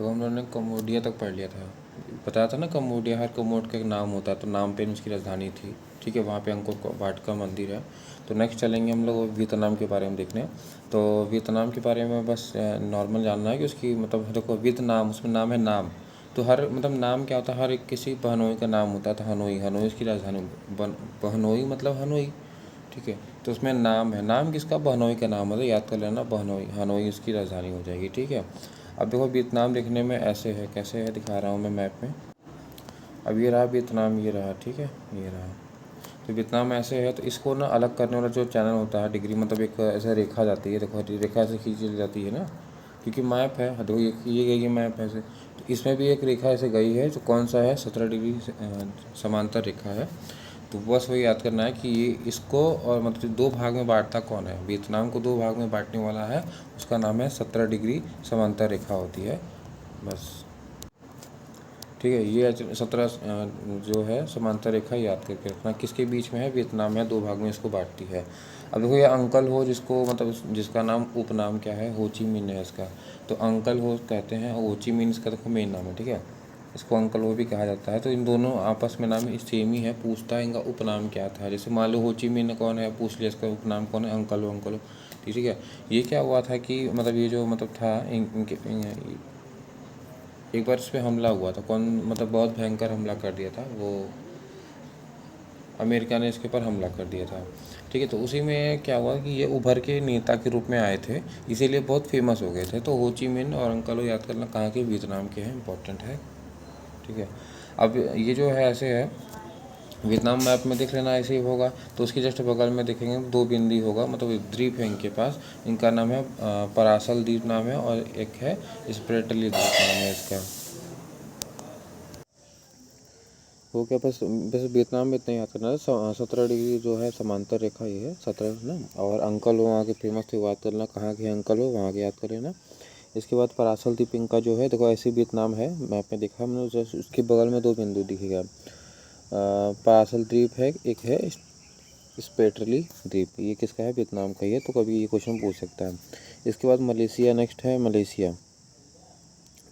तो हम लोगों ने कम्बोडिया तक पढ़ लिया था। बताया था ना, कम्बोडिया, हर कम्बोड का एक नाम होता है, तो नाम पेन उसकी राजधानी थी। ठीक है, वहाँ पे अंकोर वाट का मंदिर है। तो नेक्स्ट चलेंगे हम लोग वियतनाम के बारे में देखने। तो वियतनाम के बारे में बस नॉर्मल जानना है कि उसकी मतलब देखो, वियतनाम, उसमें नाम है नाम। तो हर मतलब नाम क्या होता है, हर एक किसी बहनोई का नाम होता है। तो हनोई, हनोई उसकी राजधानी, बहनोई मतलब हनोई। ठीक है, तो उसमें नाम है, नाम किसका, बहनोई का नाम है, तो याद कर लेना, बहनोई, हनोई उसकी राजधानी हो जाएगी। ठीक है, अब देखो वियतनाम देखने में ऐसे है, कैसे है दिखा रहा हूँ मैं मैप में। अब ये रहा वियतनाम, ये रहा, ठीक है, ये रहा। तो वियतनाम ऐसे है, तो इसको ना अलग करने वाला जो चैनल होता है, डिग्री मतलब एक ऐसे रेखा जाती है, देखो रेखा ऐसे खींची जाती है ना, क्योंकि मैप है, देखो ये गई मैप ऐसे। तो इसमें भी एक रेखा ऐसे गई है, जो कौन सा है, 17 डिग्री समांतर रेखा है। तो बस वही याद करना है कि ये इसको और मतलब दो भाग में बांटता कौन है, वियतनाम को दो भाग में बांटने वाला है, उसका नाम है 17 डिग्री समांतर रेखा होती है, बस। ठीक है, ये 17 जो है समांतर रेखा याद करके रखना, किसके बीच में है, वियतनाम है, दो भाग में इसको बांटती है। अब देखो ये अंकल हो, जिसको मतलब जिसका नाम उपनाम क्या है, हो ची मिन है इसका। तो अंकल हो कहते हैं, हो ची मिन इसका देखो मेन नाम है। ठीक है, इसको अंकल हो भी कहा जाता है। तो इन दोनों आपस में नाम सेम ही है, पूछता है इनका उपनाम क्या था। जैसे मान लो हो ची मिन कौन है, पूछ लिया इसका उपनाम कौन है, अंकल हो, अंकल हो। ठीक है, ये क्या हुआ था कि मतलब ये जो मतलब था इनके एक बार इस पर हमला हुआ था, कौन मतलब बहुत भयंकर हमला कर दिया था, वो अमेरिका ने इसके ऊपर हमला कर दिया था। ठीक है, तो उसी में क्या हुआ कि ये उभर के नेता के रूप में आए थे, इसीलिए बहुत फेमस हो गए थे। तो हो ची मिन और अंकल हो याद करना कहाँ के, वियतनाम के हैं, इंपॉर्टेंट है। ठीक है, अब ये जो है ऐसे है, वियतनाम मैप में देख लेना ऐसे ही होगा। तो उसके जस्ट बगल में देखेंगे दो बिंदी होगा, मतलब द्वीप है इनके पास। इनका नाम है परासल द्वीप नाम है, और एक है स्प्रेटली द्वीप नाम है इसका। वो क्या, बस बस वियतनाम में इतना याद करना है, 17 डिग्री जो है समांतर रेखा ये है, 17 ना। और अंकल हो वहाँ के फेमस थे, याद करना कहाँ के अंकल हो, वहाँ के याद कर लेना। इसके बाद परासल द्वीप इनका जो है, देखो ऐसे वियतनाम है, मैप में देखा हमने, जस्ट उसके बगल में दो बिंदु दिखेगा। परासल द्वीप है, एक है स्पेटरली द्वीप, ये किसका है, वियतनाम का ही है। तो कभी ये क्वेश्चन पूछ सकता है। इसके बाद मलेशिया नेक्स्ट है, मलेशिया।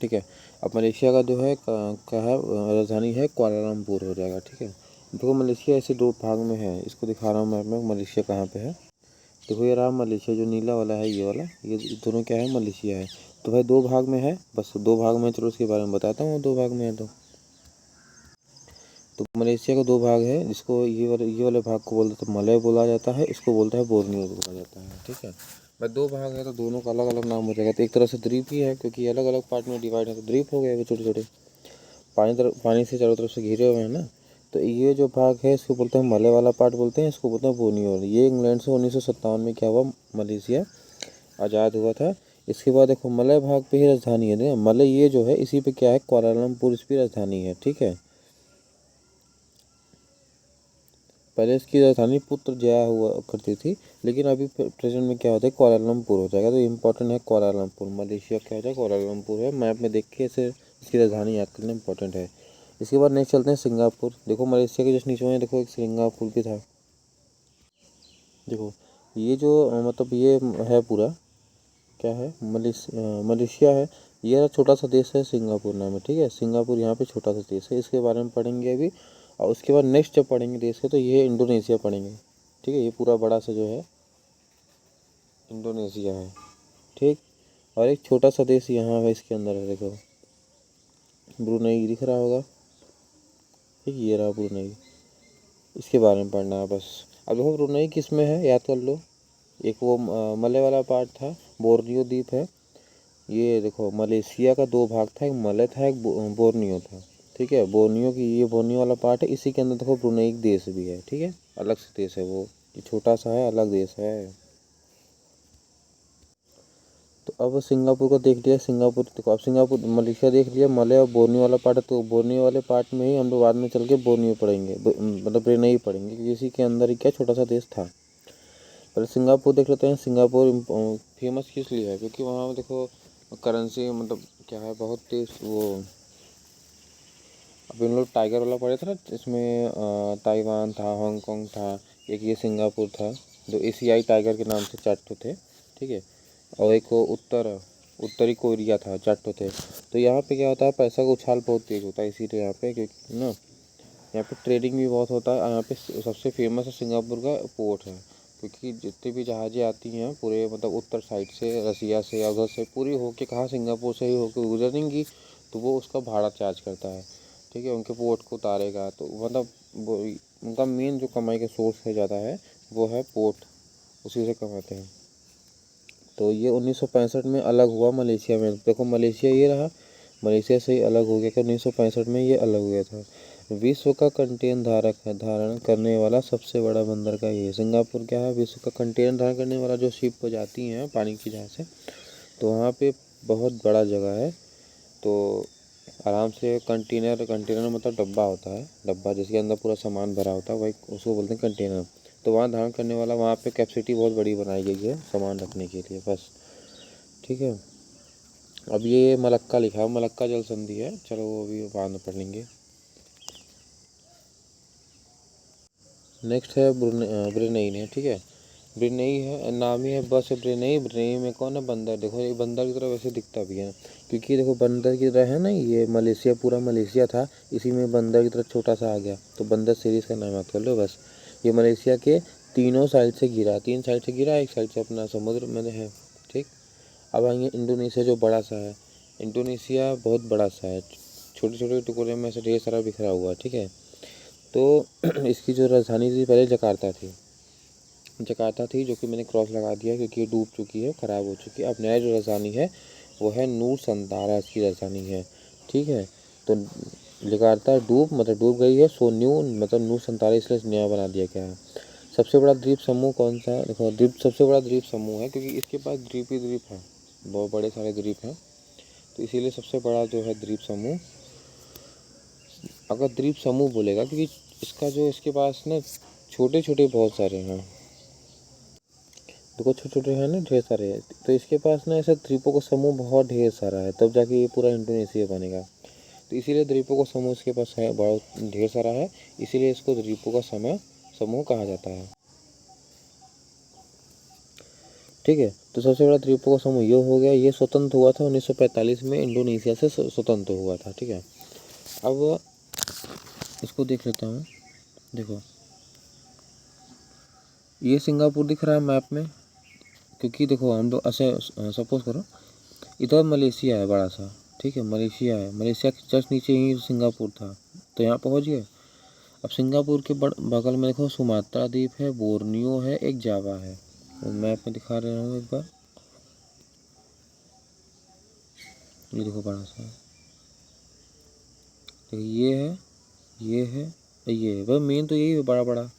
ठीक है, अब मलेशिया का जो है का है राजधानी है कुआलालंपुर हो जाएगा। ठीक है, देखो मलेशिया ऐसे दो भाग में है, इसको दिखा रहा हूँ मैप में, मलेशिया कहाँ पे है। देखो ये रहा मलेशिया, जो नीला वाला है ये वाला, ये दोनों क्या है, मलेशिया है। तो भाई दो भाग में है, बस दो भाग में, चलो उसके बारे में बताता हूँ, दो भाग में है। तो मलेशिया का दो भाग है, जिसको ये वाले भाग को बोलते हैं मलय बोला जाता है, इसको बोलता है बोर्नियो बोला जाता है। ठीक है, भाई दो भाग है तो दोनों का अलग अलग नाम हो जाएगा। तो एक तरह से द्वीप ही है, क्योंकि अलग अलग पार्ट में डिवाइड है, तो द्वीप हो गए वो छोटे छोटे, पानी से चारों तरफ से घिरे हुए हैं ना। तो ये जो भाग है इसको बोलते हैं मलय वाला पार्ट बोलते हैं, इसको बोलते हैं बोर्नियो। ये इंग्लैंड से 1957 में क्या हुआ, मलेशिया आज़ाद हुआ था। इसके बाद देखो मलय भाग पे ही राजधानी है ना, मलय ये जो है इसी पे क्या है, कुआलालंपुर इसकी राजधानी है। ठीक है, पहले इसकी राजधानी पुत्र जया हुआ करती थी, लेकिन अभी प्रेजेंट में क्या होता है, कुआलालंपुर हो जाएगा। तो इम्पोर्टेंट है कुआलालंपुर, मलेशिया क्या हो जाएगा, कुआलालंपुर है। मैप में देख के इसे इसकी राजधानी याद करना इंपॉर्टेंट है। इसके बाद नेक्स्ट चलते हैं सिंगापुर। देखो मलेशिया के जस्ट नीचे में देखो एक सिंगापुर भी था। देखो ये जो मतलब ये है पूरा क्या है, मलेशिया है। ये छोटा सा देश है, सिंगापुर नाम है। ठीक है, सिंगापुर यहाँ पे छोटा सा देश है, इसके बारे में पढ़ेंगे अभी। और उसके बाद नेक्स्ट जब पढ़ेंगे देश के, तो ये इंडोनेशिया पढ़ेंगे। ठीक है, ये पूरा बड़ा सा जो है इंडोनेशिया है। ठीक, और एक छोटा सा देश यहाँ है, इसके अंदर है, देखो ब्रुनई दिख रहा होगा। ठीक, ये रहा ब्रुनई, इसके बारे में पढ़ना है बस। अब देखो ब्रुनई किस में है, याद कर लो। एक वो मलय वाला पार्ट था, बोर्नियो द्वीप है। ये देखो मलेशिया का दो भाग था, एक मलय था, एक बोर्नियो था। ठीक है, बोर्नियो की ये बोर्नियो वाला पार्ट है, इसी के अंदर देखो ब्रुनई एक देश भी है। ठीक है, अलग से देश है वो, ये छोटा सा है, अलग देश है। तो अब सिंगापुर को देख लिया, सिंगापुर देखो, अब सिंगापुर मलेशिया देख लिया, मलय और बोर्नियो वाला पार्ट है। तो बोर्नियो वाले पार्ट में ही हम लोग बाद में चल के बोर्नियो पढ़ेंगे, मतलब ब्रुनई पढ़ेंगे, क्योंकि इसी के अंदर ही क्या छोटा सा देश था। पहले सिंगापुर देख लेते हैं। सिंगापुर फेमस किस लिए है, क्योंकि वहाँ देखो करेंसी मतलब क्या है, बहुत तेज वो। अब इन लोग टाइगर वाला पढ़े थे ना, इसमें ताइवान था, हांगकांग था, एक ये सिंगापुर था, जो एशियाई टाइगर के नाम से चार्ट थे। ठीक है, और एक वो उत्तर उत्तरी कोरिया था, जाटो थे। तो यहाँ पे क्या होता है, पैसा का उछाल बहुत तेज होता है, इसीलिए यहाँ पे क्योंकि ना यहाँ पे ट्रेडिंग भी बहुत होता है। यहाँ पे सबसे फेमस है सिंगापुर का पोर्ट है, क्योंकि जितनी भी जहाज़ें आती हैं पूरे मतलब उत्तर साइड से, रसिया से या उधर से पूरी होके कहाँ सिंगापुर से ही होके गुजरेंगी, तो वो उसका भाड़ा चार्ज करता है। ठीक है, उनके पोर्ट को उतारेगा, तो मतलब वो उनका मेन जो कमाई का सोर्स है ज़्यादा है वो है पोर्ट, उसी से कमाते हैं। तो ये 1965 में अलग हुआ मलेशिया में। देखो मलेशिया ये रहा, मलेशिया से ही अलग हो गया कि 1965 में ये अलग हो गया था। विश्व का कंटेनर धारण करने वाला सबसे बड़ा बंदर का ये सिंगापुर क्या है, विश्व का कंटेनर धारण करने वाला जो शिप पर जाती हैं पानी की जहाज से, तो वहाँ पे बहुत बड़ा जगह है। तो आराम से कंटेनर मतलब डब्बा होता है, डब्बा जिसके अंदर पूरा सामान भरा होता है, वही उसको बोलते हैं कंटेनर। तो वहाँ धारण करने वाला, वहाँ पे कैपेसिटी बहुत बड़ी बनाई गई है सामान रखने के लिए बस। ठीक है, अब ये मलक्का लिखा है, मलक्का जल संधि है, चलो वो अभी बाद में पढ़ लेंगे। नेक्स्ट है ब्रुनेई ने। ठीक है, ब्रुनेई है, नाम ही है बस ब्रुनेई। ब्रुनेई में कौन है, बंदर। देखो ये बंदर की तरह वैसे दिखता भी है, क्योंकि देखो बंदर की तरह है ना, ये मलेशिया पूरा मलेशिया था, इसी में बंदर की तरह छोटा सा आ गया, तो बंदर सीरीज का नाम याद कर लो बस। ये मलेशिया के तीनों साइड से घिरा, 3 साइड से घिरा, एक साइड से अपना समुद्र में है। ठीक, अब आएंगे इंडोनेशिया जो बड़ा सा है। इंडोनेशिया बहुत बड़ा सा है, छोटे छोटे टुकड़े में से ढेर सारा बिखरा हुआ है। ठीक है, तो इसकी जो राजधानी थी पहले जकार्ता थी, जो कि मैंने क्रॉस लगा दिया क्योंकि ये डूब चुकी है, ख़राब हो चुकी है। अब नया जो राजधानी है वो है नूरसंतारा, इसकी राजधानी है। ठीक है, तो जकार्ता डूब मतलब डूब गई है, सो न्यू मतलब नूरसंतारा इसलिए नया बना दिया गया है। सबसे बड़ा द्वीप समूह कौन सा है, देखो द्वीप सबसे बड़ा द्वीप समूह है, क्योंकि इसके पास द्वीप ही द्वीप है, बहुत बड़े सारे द्वीप हैं, तो इसीलिए सबसे बड़ा जो है द्वीप समूह, अगर द्वीप समूह बोलेगा, क्योंकि इसका जो इसके पास ना छोटे छोटे बहुत सारे हैं, देखो छोटे छोटे हैं ना, ढेर सारे हैं, तो इसके पास ना ऐसे द्वीपों का समूह बहुत ढेर सारा है, तब जाके ये पूरा इंडोनेशिया बनेगा। तो इसीलिए द्वीपों का समूह इसके पास है, बहुत ढेर सारा है, इसीलिए इसको द्वीपों का समूह कहा जाता है। ठीक है, तो सबसे बड़ा द्वीपों का समूह ये हो गया। ये स्वतंत्र हुआ था 1945 में, इंडोनेशिया से स्वतंत्र हुआ था। ठीक है, अब इसको देख लेता हूँ। देखो ये सिंगापुर दिख रहा है मैप में, क्योंकि देखो हम लोग ऐसे सपोज करो इधर मलेशिया है बड़ा सा। ठीक है, मलेशिया है, मलेशिया के जस्ट नीचे ही सिंगापुर था, तो यहाँ पहुँच गए। अब सिंगापुर के बगल में देखो सुमात्रा द्वीप है, बोर्नियो है, एक जावा है, तो मैप में दिखा रहा हूँ एक बार। ये देखो बड़ा सा, देखो ये है, ये है, ये है, वह मेन तो यही है बड़ा बड़ा।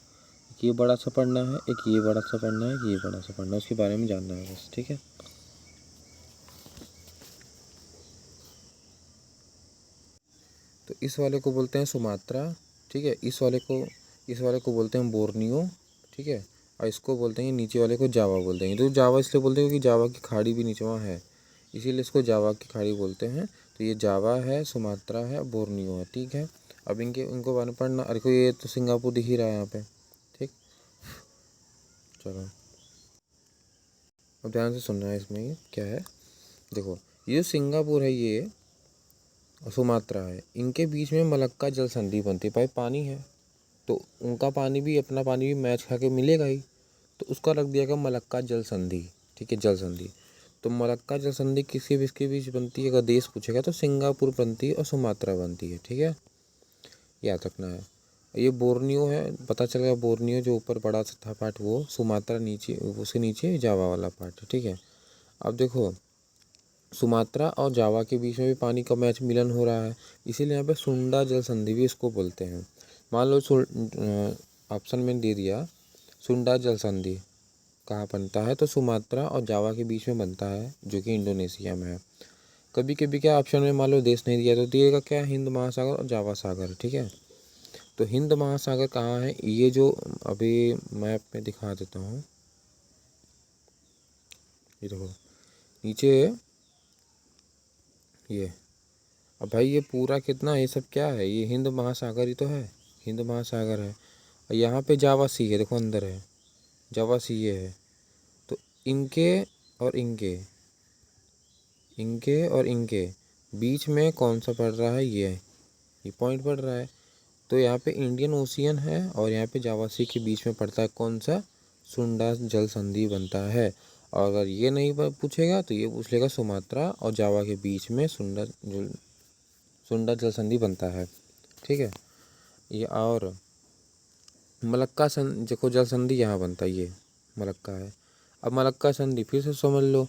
ये बड़ा सा पढ़ना है, एक ये बड़ा सा पढ़ना है, ये बड़ा सा पढ़ना है, उसके बारे में जानना है बस। ठीक है, तो इस वाले को बोलते हैं सुमात्रा। ठीक है, इस वाले को बोलते हैं बोर्नियो। ठीक है, और इसको बोलते हैं, नीचे वाले को जावा बोलते हैं। तो जावा इसलिए बोलते हैं क्योंकि जावा की खाड़ी भी नीचे वहाँ है, इसीलिए इसको जावा की खाड़ी बोलते हैं। तो ये जावा है, सुमात्रा है, बोर्नियो है। ठीक है, अब इनको बारे में पढ़ना। अरे को ये तो सिंगापुर दिख ही रहा है यहाँ पे। ठीक, चलो अब ध्यान से सुनना है, इसमें ये क्या है। देखो ये सिंगापुर है, ये सुमात्रा है, इनके बीच में मलक्का जल संधि बनती है। भाई पानी है, तो उनका पानी भी अपना पानी भी मैच खा के मिलेगा ही, तो उसका रख दिया गया मलक्का जल संधि। ठीक है, जल संधि। तो मलक्का जल संधि किसके बीच बनती है, अगर देश पूछेगा तो सिंगापुर बनती है और सुमात्रा बनती है। ठीक है, याद रखना है। ये बोर्नियो है, पता चलेगा बोर्नियो जो ऊपर बड़ा सा था पार्ट, वो सुमात्रा नीचे, उसके नीचे जावा वाला पार्ट है। ठीक है, अब देखो सुमात्रा और जावा के बीच में भी पानी का मैच मिलन हो रहा है, इसीलिए यहाँ पे सुंडा जल संधि भी इसको बोलते हैं। मान लो ऑप्शन में दे दिया सुंडा जल संधि कहाँ बनता है, तो सुमात्रा और जावा के बीच में बनता है, जो कि इंडोनेशिया में है। कभी कभी क्या ऑप्शन में मान लो देश नहीं दिया तो दिएगा क्या, हिंद महासागर और जावा सागर। ठीक है, तो हिंद महासागर कहाँ है, ये जो अभी मैप में दिखा देता हूँ, ये देखो नीचे ये। अब भाई ये पूरा कितना, ये सब क्या है, ये हिंद महासागर ही तो है, हिंद महासागर है। और यहाँ पे जावा सी है, देखो अंदर है जावा सी, ये है। तो इनके और इनके, इनके और इनके बीच में कौन सा पड़ रहा है, ये पॉइंट पड़ रहा है। तो यहाँ पे इंडियन ओशियन है और यहाँ पे जावा सी के बीच में पड़ता है कौन सा, सुंडा जल संधि बनता है। और अगर ये नहीं पूछेगा तो ये पूछ लेगा सुमात्रा और जावा के बीच में सुंडा जल संधि बनता है। ठीक है, ये और मलक्का देखो जल संधि यहाँ बनता है, ये मलक्का है। अब मलक्का संधि फिर से समझ लो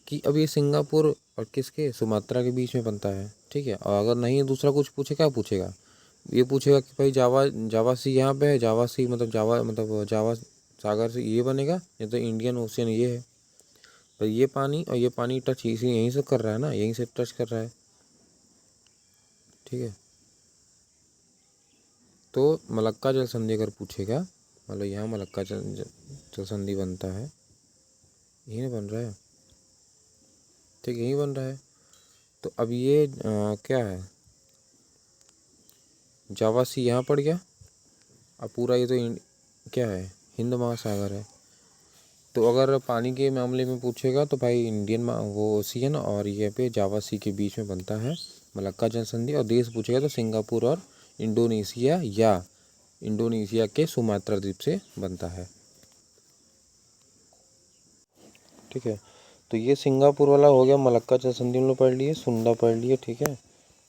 कि अब ये सिंगापुर और किसके, सुमात्रा के बीच में बनता है। ठीक है, और अगर नहीं दूसरा कुछ पूछेगा, पूछेगा ये पूछेगा कि भाई जावा सी यहाँ पे है, जावा सी मतलब जावा सागर से ये बनेगा, या तो इंडियन ओशियन ये है। तो ये पानी और ये पानी टच इसी यहीं से कर रहा है ना, यहीं से टच कर रहा है। ठीक है, तो मलक्का जल संधि अगर पूछेगा, मतलब यहाँ मलक्का जल संधि बनता है, यही बन रहा है। ठीक, यही बन रहा है। तो अब ये क्या है, जावा सी यहाँ पड़ गया। अब पूरा ये तो क्या है, हिंद महासागर है। तो अगर पानी के मामले में पूछेगा तो भाई इंडियन वो ओशियन और ये पे जावा सी के बीच में बनता है मलक्का जल संधि। और देश पूछेगा तो सिंगापुर और इंडोनेशिया या इंडोनेशिया के सुमात्रा द्वीप से बनता है। ठीक है, तो ये सिंगापुर वाला हो गया, मलक्का जल संधि हम लोग पढ़ लिए, सुंडा पढ़ लिए। ठीक है,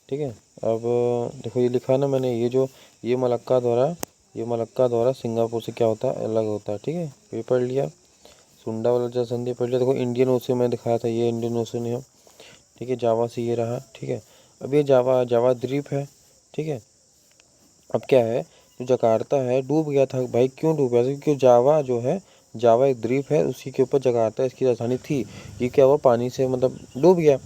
ठीक है। अब देखो ये लिखा ना मैंने, ये मलक्का द्वारा सिंगापुर से क्या होता है, अलग होता है। ठीक है, ये पढ़ लिया। सुंडा वाला जल संधि पढ़ लिया। देखो इंडियन ओशियन में दिखाया था, ये इंडियन ओशियन है। ठीक है, जावा से ये रहा। ठीक है, अब ये जावा द्वीप है। ठीक है, अब क्या है, जो जकार्ता है डूब गया था भाई। क्यों डूब गया था, क्योंकि जावा जो है, जावा एक द्वीप है, उसी के ऊपर जकार्ता इसकी राजधानी थी। ये क्या हुआ, पानी से मतलब डूब गया।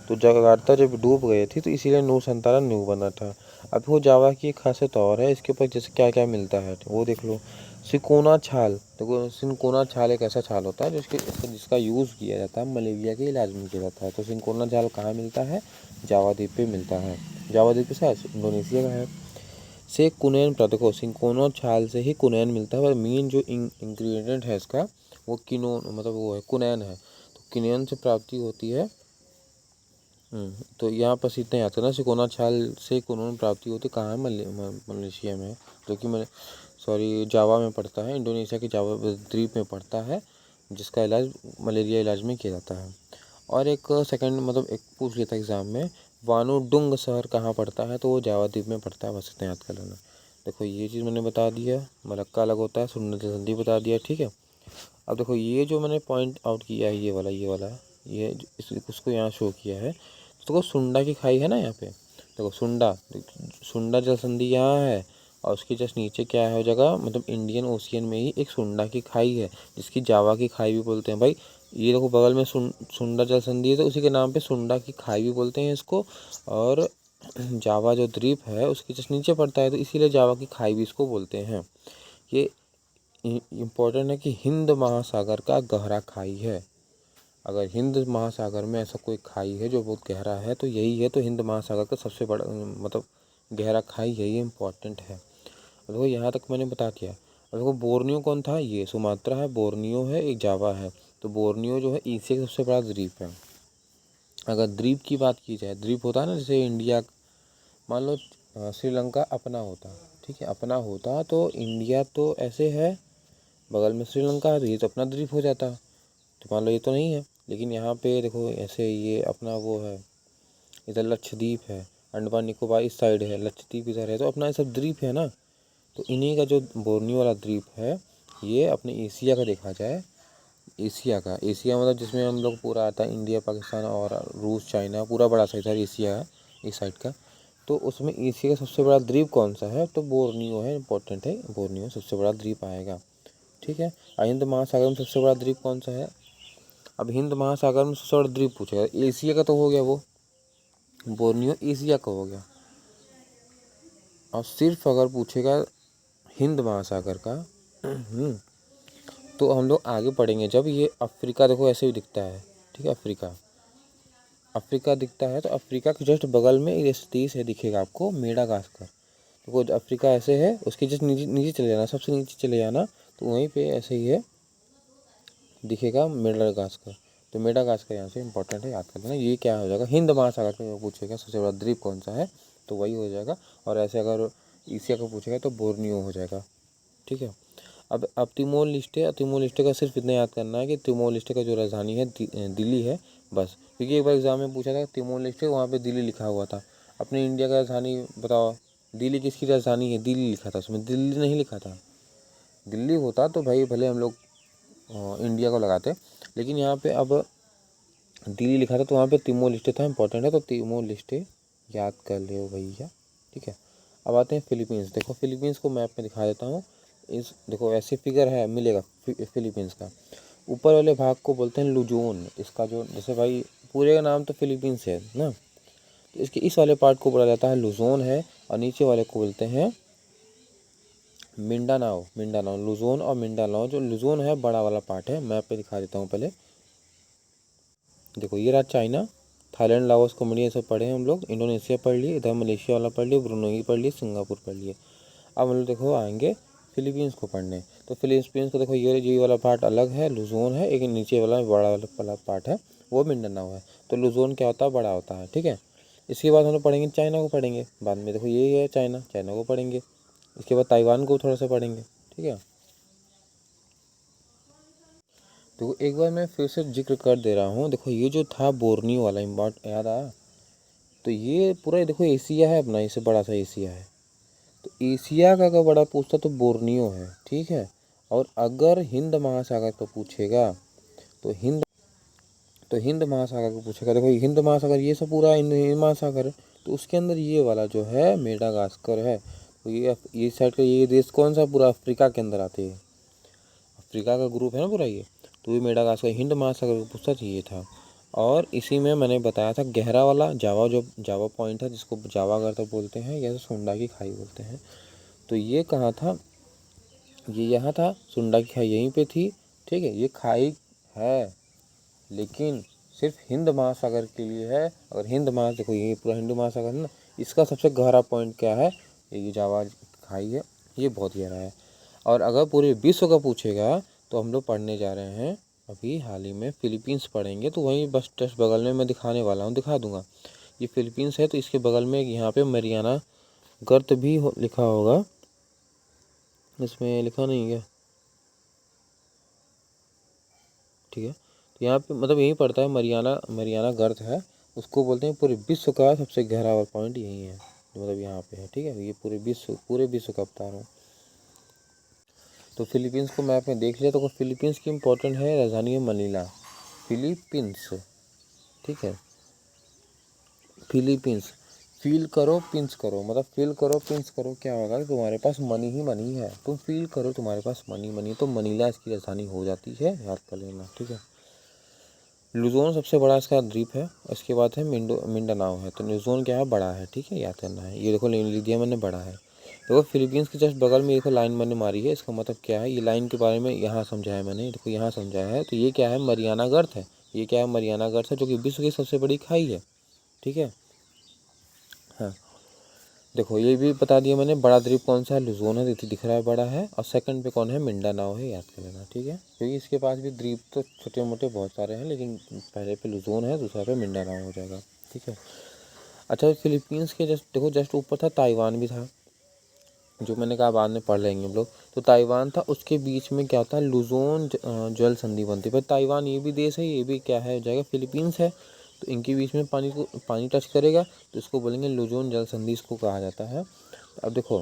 तो जकार्ता जब डूब गए थे तो इसीलिए नूर संतारा न्यू बना था। अब वो जावा की एक खासियत और है, इसके ऊपर जैसे क्या क्या मिलता है वो देख लो। सिकोना छाल, देखो सिंकोना छाल एक ऐसा छाल होता है जिसका यूज़ किया जाता है मलेरिया के इलाज में किया जाता है। तो सिंकोना छाल कहाँ मिलता है, जावा द्वीप पे मिलता है। जावा द्वीप के इंडोनेशिया का है। से कुनैन प्राप्त, देखो सिंकोना छाल से ही कुनैन मिलता है। और मेन जो इंग्रेडिएंट है इसका वो किनोन मतलब वो है कुनैन है। तो किनैन से प्राप्ति होती है। तो यहाँ पर इतना याद करना, सिकोना छाल से कुनैन प्राप्ति होती कहाँ है, मलेशिया में, जो कि जावा में पड़ता है, इंडोनेशिया के जावा द्वीप में पड़ता है, जिसका इलाज मलेरिया इलाज में किया जाता है। और एक सेकंड मतलब एक पूछ लिया था एग्जाम में, वानुडुंग शहर कहाँ पड़ता है, तो वो जावा द्वीप में पड़ता है, बस इतना याद कर लेना। देखो ये चीज़ मैंने बता दिया, मलक्का अलग होता है, सुंडा जल संधि बता दिया। ठीक है, अब देखो ये जो मैंने पॉइंट आउट किया है, ये उसको यहाँ शो किया है। तो देखो सुंडा की खाई है ना यहाँ पे, देखो सुंडा जल संधि यहाँ है, और उसके जस्ट नीचे क्या है, हो जगह मतलब इंडियन ओशियन में ही एक सुंडा की खाई है, जिसकी जावा की खाई भी बोलते हैं भाई। ये देखो बगल में सुंडा जल संधि है, तो उसी के नाम पे सुंडा की खाई भी बोलते हैं इसको। और जावा जो द्वीप है उसके जस्ट नीचे पड़ता है, तो इसीलिए जावा की खाई भी इसको बोलते हैं। ये इम्पोर्टेंट है कि हिंद महासागर का गहरा खाई है। अगर हिंद महासागर में ऐसा कोई खाई है जो बहुत गहरा है तो यही है। तो हिंद महासागर का सबसे बड़ा मतलब गहरा खाई यही इम्पोर्टेंट है। देखो यहाँ तक मैंने बता दिया। अब देखो बोर्नियो कौन था, ये सुमात्रा है, बोर्नियो है, एक जावा है। तो बोर्नियो जो है एशिया का सबसे बड़ा द्वीप है। अगर द्वीप की बात की जाए, द्वीप होता है ना जैसे इंडिया, मान लो श्रीलंका अपना होता, ठीक है, अपना होता तो इंडिया तो ऐसे है, बगल में श्रीलंका है, तो ये तो अपना द्वीप हो जाता। तो मान लो ये तो नहीं है, लेकिन यहाँ पे देखो ऐसे ये अपना वो है, इधर लक्षद्वीप है, अंडमान निकोबार इस साइड है, लक्षद्वीप इधर है, तो अपना ये सब द्वीप है ना। तो इन्हीं का जो बोर्नियो वाला द्वीप है, ये अपने एशिया का देखा जाए, एशिया मतलब जिसमें हम लोग पूरा आता है, इंडिया पाकिस्तान और रूस चाइना पूरा बड़ा सा इधर एशिया है इस साइड का। तो उसमें एशिया का सबसे बड़ा द्वीप कौन सा है, तो बोर्नियो है, इंपॉर्टेंट है, बोर्नियो सबसे बड़ा द्वीप आएगा। ठीक है, हिंद महासागर में सबसे बड़ा द्वीप कौन सा है। अब हिंद महासागर में सबसे बड़ा द्वीप पूछेगा, एशिया का तो हो गया, वो बोर्नियो एशिया का हो गया। और सिर्फ अगर पूछेगा हिंद महासागर का तो हम लोग आगे पढ़ेंगे जब ये अफ्रीका, देखो ऐसे भी दिखता है। ठीक है, अफ्रीका दिखता है, तो अफ्रीका के जस्ट बगल में एक देश है दिखेगा आपको, मेडागास्कर। देखो अफ्रीका ऐसे है, उसके जस्ट नीचे नीचे चले जाना, सबसे नीचे चले जाना, तो वहीं पे ऐसे ही है दिखेगा मेडागास्कर। तो मेडागास्कर यहाँ से इंपॉर्टेंट है, याद कर लेना। ये क्या हो जाएगा, हिंद महासागर का पूछेगा सबसे बड़ा द्वीप कौन सा है, तो वही हो जाएगा। और ऐसे अगर एशिया का पूछेगा तो बोर्नियो हो जाएगा, ठीक है। अब तिमोर लेस्टे, तिमोर लेस्टे का सिर्फ इतना याद करना है कि तिमोर लेस्टे का जो राजधानी है दिल्ली है, बस। क्योंकि एक बार एग्जाम में पूछा था तिमोर लेस्टे, वहाँ पे दिल्ली लिखा हुआ था। अपने इंडिया का राजधानी बताओ, दिल्ली किसकी राजधानी है, दिल्ली लिखा था उसमें, दिल्ली नहीं लिखा था। दिल्ली होता तो भाई भले हम लोग इंडिया को लगाते, लेकिन यहाँ पे अब दिल्ली लिखा था तो वहाँ पे तिमोर लेस्टे था, इंपॉर्टेंट है, तो तिमोर लेस्टे याद कर ले भैया, ठीक है। अब आते हैं फिलीपींस। देखो फिलीपींस को मैप में दिखा देता हूँ। इस देखो ऐसे फिगर है मिलेगा फिलीपींस का, ऊपर वाले भाग को बोलते हैं लुजोन। इसका जो जैसे भाई पूरे का नाम तो फिलीपींस है ना, तो इसके इस वाले पार्ट को बोला जाता है लुजोन है, और नीचे वाले को बोलते हैं मिंडानाओ। मिंडानाओ, लुजोन और मिंडानाओ। जो लुजोन है बड़ा वाला पार्ट है, मैप पे दिखा देता हूँ पहले। देखो ये रहा चाइना, थाईलैंड, लाओस, कम्बोडिया सब पढ़े हैं हम लोग। इंडोनेशिया पढ़ लिए, इधर मलेशिया वाला पढ़ लिए, ब्रुनई पढ़ लिए, सिंगापुर पढ़ लिए। अब हम लोग देखो आएंगे फिलीपींस को पढ़ने। तो फिलीपींस को देखो ये वाला पार्ट अलग है, लुजोन है, एक नीचे वाला बड़ा वाला पार्ट है वो मिंडानाओ है। तो लुजोन क्या होता है, बड़ा होता है, ठीक है। इसके बाद हम लोग पढ़ेंगे चाइना को पढ़ेंगे बाद में। देखो ये है चाइना, चाइना को पढ़ेंगे। इसके बाद ताइवान को थोड़ा सा पढ़ेंगे, ठीक है। देखो एक बार मैं फिर से जिक्र कर दे रहा हूँ। देखो ये जो था बोर्नियो वाला याद आया, तो ये पूरा देखो एशिया है अपना, इससे बड़ा सा एशिया है। तो एशिया का अगर बड़ा पूछता तो बोर्नियो है, ठीक है। और अगर हिंद महासागर को पूछेगा तो हिंद महासागर को पूछेगा। देखो हिंद महासागर ये सब पूरा हिंद महासागर है, तो उसके अंदर ये वाला जो है मेडागास्कर है। तो ये साइड का ये देश कौन सा, पूरा अफ्रीका के अंदर आते हैं, अफ्रीका का ग्रुप है ना पूरा ये। तो ये मेडागास्कर हिंद महासागर को पूछता तो ये था। और इसी में मैंने बताया था गहरा वाला जावा, जो जावा पॉइंट है जिसको जावा गर्त बोलते हैं या सुंडा की खाई बोलते हैं, तो ये कहाँ था, ये यहाँ था, सुंडा की खाई यहीं पे थी, ठीक है। ये खाई है लेकिन सिर्फ हिंद महासागर के लिए है। अगर हिंद महासागर, देखो ये पूरा हिंद महासागर है ना, इसका सबसे गहरा पॉइंट क्या है, ये जावा खाई है, ये बहुत गहरा है। और अगर पूरे विश्व का पूछेगा तो हम लोग पढ़ने जा रहे हैं अभी हाल ही में फिलीपींस पढ़ेंगे। तो वहीं बस जस्ट बगल में मैं दिखाने वाला हूँ, दिखा दूंगा। ये फिलीपींस है, तो इसके बगल में यहाँ पे मरियाना गर्त भी लिखा होगा, इसमें लिखा नहीं है, ठीक है। तो यहाँ पे मतलब यही पड़ता है, मरियाना गर्त है, उसको बोलते हैं पूरे विश्व का सबसे गहरा वाला पॉइंट यही है, मतलब यहाँ पे है, ठीक है। ये पूरे विश्व का बता रहा हूँ। तो फिलीपींस को मैप में देख लिया। तो फिलीपींस की इम्पोर्टेंट है, राजधानी है मनीला, फिलीपींस, ठीक है। फिलीपींस, फील करो पिंस करो, मतलब फील करो पिंस करो, क्या होगा कि तुम्हारे पास मनी ही मनी है, तुम फील करो तुम्हारे पास मनी, तो मनीला इसकी राजधानी हो जाती है, याद कर लेना, ठीक है। लुजोन सबसे बड़ा इसका द्वीप है, उसके बाद है मिंडानाओ है। तो लुजोन क्या है, बड़ा है, ठीक है, याद करना है। ये देखो लिख दिया मैंने, बड़ा है। देखो फिलीपींस के जस्ट बगल में देखो लाइन मैंने मारी है, इसका मतलब क्या है, ये लाइन के बारे में यहाँ समझाया मैंने, देखो यहाँ समझाया है। तो ये क्या है, मरियाना गर्त है, ये क्या है, मरियाना गर्त है, जो कि विश्व की सबसे बड़ी खाई है, ठीक है। हाँ देखो ये भी बता दिया मैंने, बड़ा द्वीप कौन सा है, लुजोन है, दिख रहा है बड़ा है। और सेकंड पे कौन है, मिंडानाओ है, याद कर लेना, ठीक है। क्योंकि इसके पास भी द्वीप तो छोटे मोटे बहुत सारे हैं, लेकिन पहले पे लुजोन है, दूसरा पे मिंडानाओ हो जाएगा, ठीक है। अच्छा फिलीपींस के जस्ट ऊपर था ताइवान भी था, जो मैंने कहा बाद में पढ़ लेंगे हम लोग। तो ताइवान था, उसके बीच में क्या था, लुजोन जल संधि बनती है। पर ताइवान ये भी देश है, ये भी क्या है हो जाएगा, फिलीपींस है। तो इनके बीच में पानी टच करेगा तो इसको बोलेंगे लुजोन जल संधि, इसको कहा जाता है। अब देखो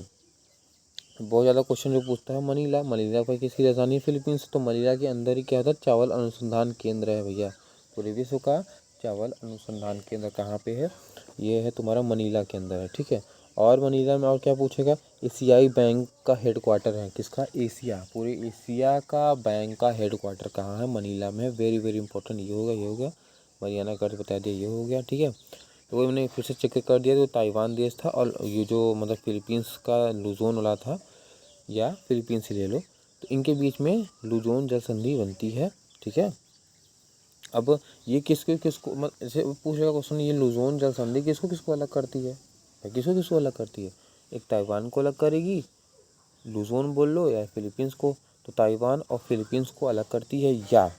बहुत ज़्यादा क्वेश्चन जो पूछता है, मनीला पर किसकी राजधानी है, फिलीपींस। तो मनीला के अंदर ही क्या होता है, चावल अनुसंधान केंद्र है भैया, पूरे विश्व का चावल अनुसंधान केंद्र कहाँ पे है, ये है तुम्हारा मनीला के अंदर है, ठीक है। और मनीला में और क्या पूछेगा, एशियाई बैंक का हेडक्वार्टर है, किसका, एशिया, पूरे एशिया का बैंक का हेडक्वार्टर कहाँ है, मनीला में। वेरी वेरी इंपॉर्टेंट, ये हो गया मरियाना कर बता दिया, ये हो गया, ठीक है। तो वो मैंने फिर से चेक कर दिया, तो ताइवान देश था, और ये जो मतलब फिलीपींस का लुजोन वाला था, या फिलीपींस ही ले लो, तो इनके बीच में लुजोन जल संधि बनती है, ठीक है। अब ये किसको मतलब ऐसे पूछेगा क्वेश्चन, ये लुजोन जल संधि किसको किसको अलग करती है, किसको किसको अलग करती है, एक ताइवान को अलग करेगी, लुजोन बोल लो, या फिलीपींस को। तो ताइवान और फिलीपींस को अलग करती है, या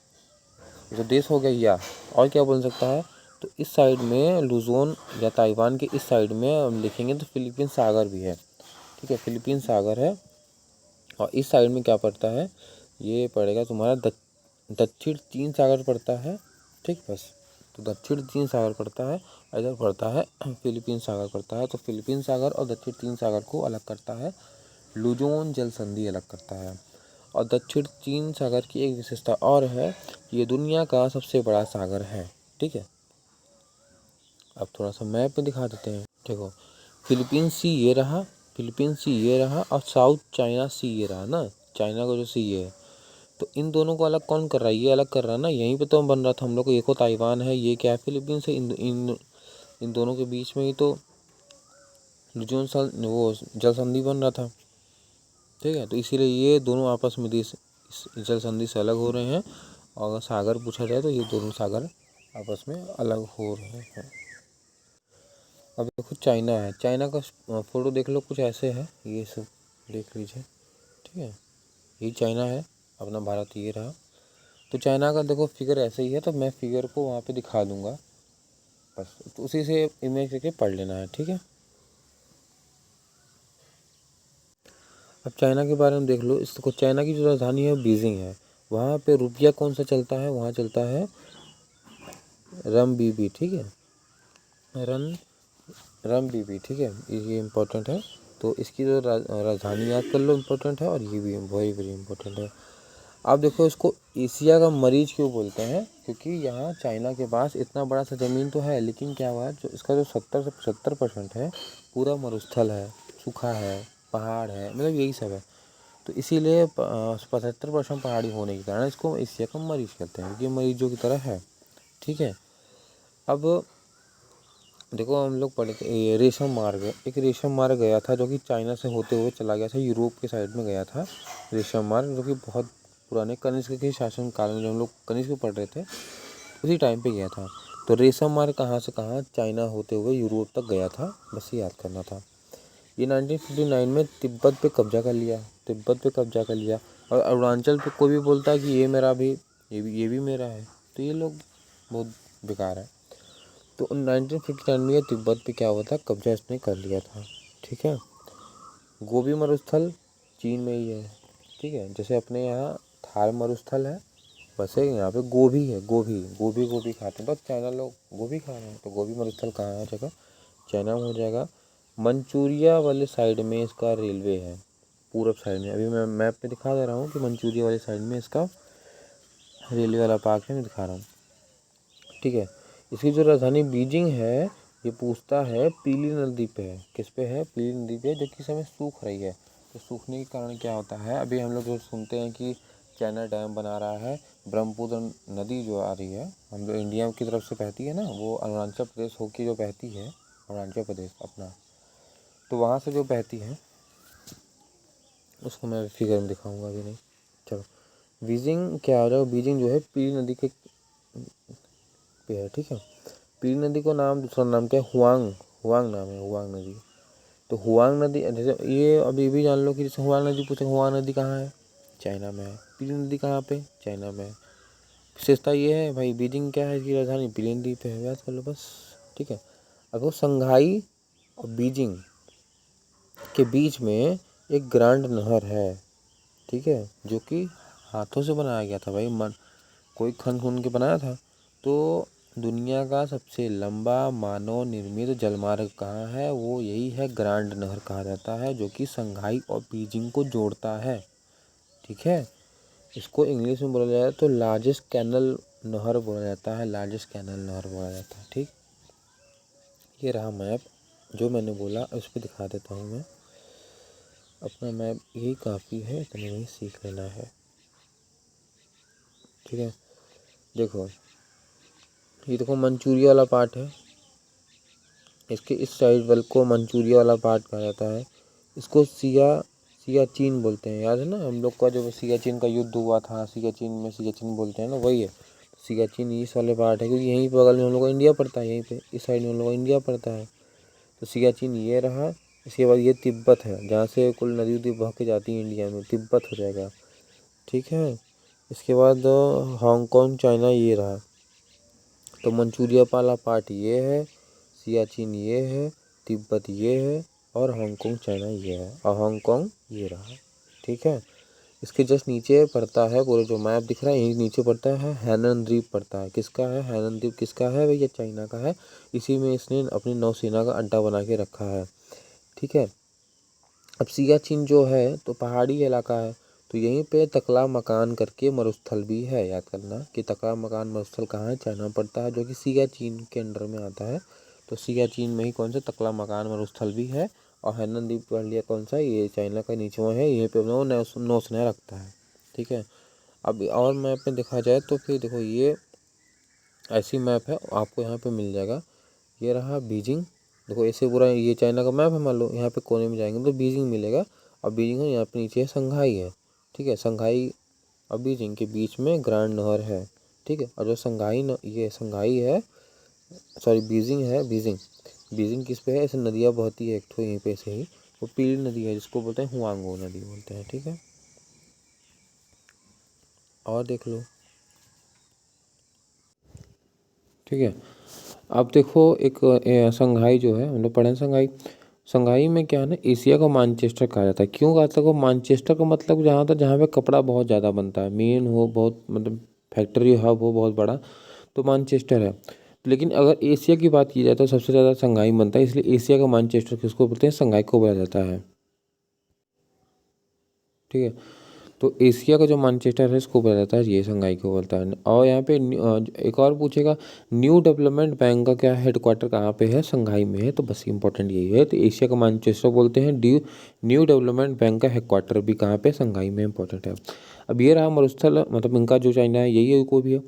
तो देश हो गया या। और क्या बोल सकता है, तो इस साइड में लुजोन या ताइवान के इस साइड में हम लिखेंगे तो फिलीपीन सागर भी है, ठीक है, फिलीपीन सागर है। और इस साइड में क्या पड़ता है, ये पड़ेगा तुम्हारा दक्षिण चीन सागर पड़ता है, ठीक, बस। तो दक्षिण चीन सागर पड़ता है, इधर पड़ता है फिलीपीन सागर पड़ता है। तो फिलीपीन सागर और दक्षिण चीन सागर को अलग करता है लुजोन जल संधि, अलग करता है। और दक्षिण चीन सागर की एक विशेषता और है, ये दुनिया का सबसे बड़ा सागर है, ठीक है। अब थोड़ा सा मैप में दिखा देते हैं। देखो, फिलीपीन सी ये रहा, फिलीपीन सी ये रहा, और साउथ चाइना सी ये रहा ना, चाइना का जो सी ये है। तो इन दोनों को अलग कौन कर रहा है, ये अलग कर रहा है ना, यहीं पे तो बन रहा था हम लोग को। एक को ताइवान है, ये क्या है, फिलीपींस है। इन दोनों के बीच में ही तो लुजोन वो जल संधि बन रहा था, ठीक है। तो इसीलिए ये दोनों आपस में देश इस जल संधि से अलग हो रहे हैं। और अगर सागर पूछा जाए तो ये दोनों सागर आपस में अलग हो रहे हैं। अब देखो चाइना है, चाइना का फोटो देख लो, कुछ ऐसे है, ये सब देख लीजिए, ठीक है। ये चाइना है, अपना भारत ये रहा। तो चाइना का देखो फिगर ऐसे ही है, तो मैं फिगर को वहाँ पे दिखा दूंगा, बस। तो उसी से इमेज करके पढ़ लेना है, ठीक है। अब चाइना के बारे में देख लो। इसको चाइना की जो राजधानी है बीजिंग है। वहाँ पे रुपया कौन सा चलता है, वहाँ चलता है RMB, ठीक है, RMB, ठीक है, ये इम्पोर्टेंट है। तो इसकी जो राजधानी याद कर लो, इम्पोर्टेंट है, और ये भी वेरी वेरी इम्पोर्टेंट है। आप देखो, इसको एशिया का मरीज क्यों बोलते हैं, क्योंकि यहाँ चाइना के पास इतना बड़ा सा ज़मीन तो है, लेकिन क्या हुआ, जो इसका जो 70 से 75% है पूरा मरुस्थल है, सूखा है, पहाड़ है, मतलब यही सब है। तो इसीलिए 75% पहाड़ी होने के कारण इसको एशिया का मरीज कहते हैं, ये मरीजों की तरह है, ठीक है। अब देखो, हम लोग पढ़े थे ये रेशम मार्ग, एक रेशम मार्ग गया था जो कि चाइना से होते हुए चला गया था, यूरोप के साइड में गया था रेशम मार्ग, जो कि बहुत पुराने कनिष्क के शासन काल में, जब हम लोग कनिष्क पढ़ रहे थे उसी टाइम पे गया था। तो रेशम मार्ग कहाँ से कहाँ, चाइना होते हुए यूरोप तक गया था, बस ये याद करना था। ये 1959 में तिब्बत पे कब्जा कर लिया, तिब्बत पे कब्जा कर लिया। और अरुणाचल पे कोई भी बोलता है कि ये मेरा भी, ये भी मेरा है, तो ये लोग बहुत बेकार है। तो 1959 में ये तिब्बत पे क्या हुआ था, कब्जा इसने कर लिया था, ठीक है। गोबी मरुस्थल चीन में ही है, ठीक है। जैसे अपने यहाँ थार मरुस्थल है, वैसे यहाँ पे गोभी है, गोभी गोभी गोभी खाते हैं, बस चाइना लोग गोभी खा रहे हैं। तो गोभी मरुस्थल कहाँ है जगह, चाइना में हो जाएगा। मंचूरिया वाले साइड में इसका रेलवे है, पूरब साइड में। अभी मैं मैप पे दिखा दे रहा हूँ कि मंचूरिया वाले साइड में इसका रेलवे वाला पार्क है, मैं दिखा रहा हूँ, ठीक है। इसकी जो राजधानी बीजिंग है, ये पूछता है पीली नदी पे है, किस पे है, पीली नदी पे, जो कि समय सूख रही है। तो सूखने के कारण क्या होता है, अभी हम लोग जो सुनते हैं कि चाइना डैम बना रहा है, ब्रह्मपुत्र नदी जो आ रही है हम लोग इंडिया की तरफ से बहती है ना, वो अरुणाचल प्रदेश होकर जो बहती है, अरुणाचल प्रदेश अपना, तो वहाँ से जो बहती है उसको मैं फिगर में दिखाऊंगा, अभी नहीं। चलो, बीजिंग क्या हो रहा है, बीजिंग जो है पीली नदी के पे है, ठीक है। पीली नदी को नाम, दूसरा नाम क्या है, हुआंग, हुआंग नाम है, हुआंग नदी। तो हुआंग नदी, जैसे ये अभी भी जान लो कि जैसे हुआंग नदी पूछे, हुआंग नदी कहाँ है, चाइना में है। पीली नदी कहाँ पे, चाइना में है। विशेषता ये है भाई, बीजिंग क्या है, इसकी राजधानी पीली नदी पे है, याद कर लो बस, ठीक है। अब वो संघाई और बीजिंग के बीच में एक ग्रांड नहर है, ठीक है, जो कि हाथों से बनाया गया था भाई, मन कोई खन खून के बनाया था। तो दुनिया का सबसे लंबा मानव निर्मित जलमार्ग कहाँ है, वो यही है, ग्रांड नहर कहा जाता है, जो कि संघाई और बीजिंग को जोड़ता है, ठीक है। इसको इंग्लिश में बोला जाए तो लार्जेस्ट कैनल नहर बोला जाता है, लार्जेस्ट कैनल नहर बोला जाता है, ठीक। ये रहा मैप, जो मैंने बोला उस पर दिखा देता हूँ मैं अपना मैप, यही काफ़ी है, इतना नहीं सीख लेना है, ठीक है। देखो, ये देखो मंचूरिया वाला पार्ट है, इसके इस साइड वाल को मंचूरिया वाला पार्ट कहा जाता है। इसको सियाचिन बोलते हैं, याद है ना हम लोग का जो सियाचिन का युद्ध हुआ था, सियाचिन में सियाचिन बोलते हैं ना, वही है। सियाचिन इस वाले पार्ट है, क्योंकि यहीं बगल में हम लोग का इंडिया पड़ता है, यहीं पे इस साइड में हम लोग का इंडिया पड़ता है। तो सियाचिन ये रहा। इसके बाद ये तिब्बत है, जहाँ से कुल नदी उदी बह के जाती है इंडिया में, तिब्बत हो जाएगा, ठीक है। इसके बाद हांगकांग चाइना ये रहा। तो मंचूरिया वाला पार्ट ये है, सियाचिन ये है, तिब्बत ये है और हांगकांग चाइना ये है और हांगकांग ये रहा। ठीक है। इसके जस्ट नीचे पड़ता है पूरे जो मैप दिख रहा है, यही नीचे पड़ता है हैनन द्वीप पड़ता है। किसका है हैनन द्वीप? किसका है भैया? चाइना का है। इसी में इसने अपनी नौसेना का अड्डा बना के रखा है। ठीक है। अब सियाचिन जो है तो पहाड़ी इलाका है, तो यहीं पे तकला मकान करके मरुस्थल भी है। याद करना कि तकला मकान मरुस्थल कहाँ है? चाइना में पड़ता है, जो कि सियाचिन के अंडर में आता है। तो सियाचिन में ही कौन सा तकला मकान मरुस्थल भी है। और हैनन द्वीप पढ़ लिया कौन सा? ये चाइना का नीचे में है, यहीं पे वो नौसेना रखता है। ठीक है। अब और मैप में देखा जाए तो फिर देखो ये ऐसी मैप है आपको यहाँ पे मिल जाएगा। ये रहा बीजिंग। देखो ऐसे पूरा ये चाइना का मैप है, मान लो यहाँ पे कोने में जाएंगे तो बीजिंग मिलेगा। और बीजिंग है यहाँ पे नीचे है संघाई है। ठीक है। संघाई और बीजिंग के बीच में ग्रैंड नहर है। ठीक है। और जो ये संघाई है, सॉरी बीजिंग है, बीजिंग किस पे है? ऐसे नदियाँ बहती है एक ठो यहीं पे से ही, वो पीली नदी है जिसको बोलते हैं हुआंगो नदी बोलते हैं। ठीक है। और देख लो। ठीक है। अब देखो एक संघाई जो है हम लोग पढ़े हैं संघाई। संघाई में क्या है ना, एशिया का मानचेस्टर कहा जाता है। क्यों कहा जाता है? मानचेस्टर का मतलब जहाँ पे कपड़ा बहुत ज़्यादा बनता है, मेन हो बहुत, मतलब फैक्ट्री हब हो बहुत बड़ा, तो मानचेस्टर है। लेकिन अगर एशिया की बात की जाए तो सबसे ज़्यादा संघाई बनता है, इसलिए एशिया का मानचेस्टर किसको बोलते हैं? संघाई को बोला जाता है। ठीक है। तो एशिया का जो मानचेस्टर है इसको बोला जाता है, ये संघाई को बोलता है। और यहाँ पे एक और पूछेगा, न्यू डेवलपमेंट बैंक का क्या हेडक्वार्टर कहाँ पे है? संघाई में है। तो बस इंपॉर्टेंट यही है। तो एशिया का मानचेस्टर बोलते हैं। न्यू डेवलपमेंट बैंक का हेडक्वार्टर भी कहाँ पे? संघाई में। इंपॉर्टेंट है। अब ये रहा मरुस्थल, मतलब इनका जो चाइना है यही है, को भी है।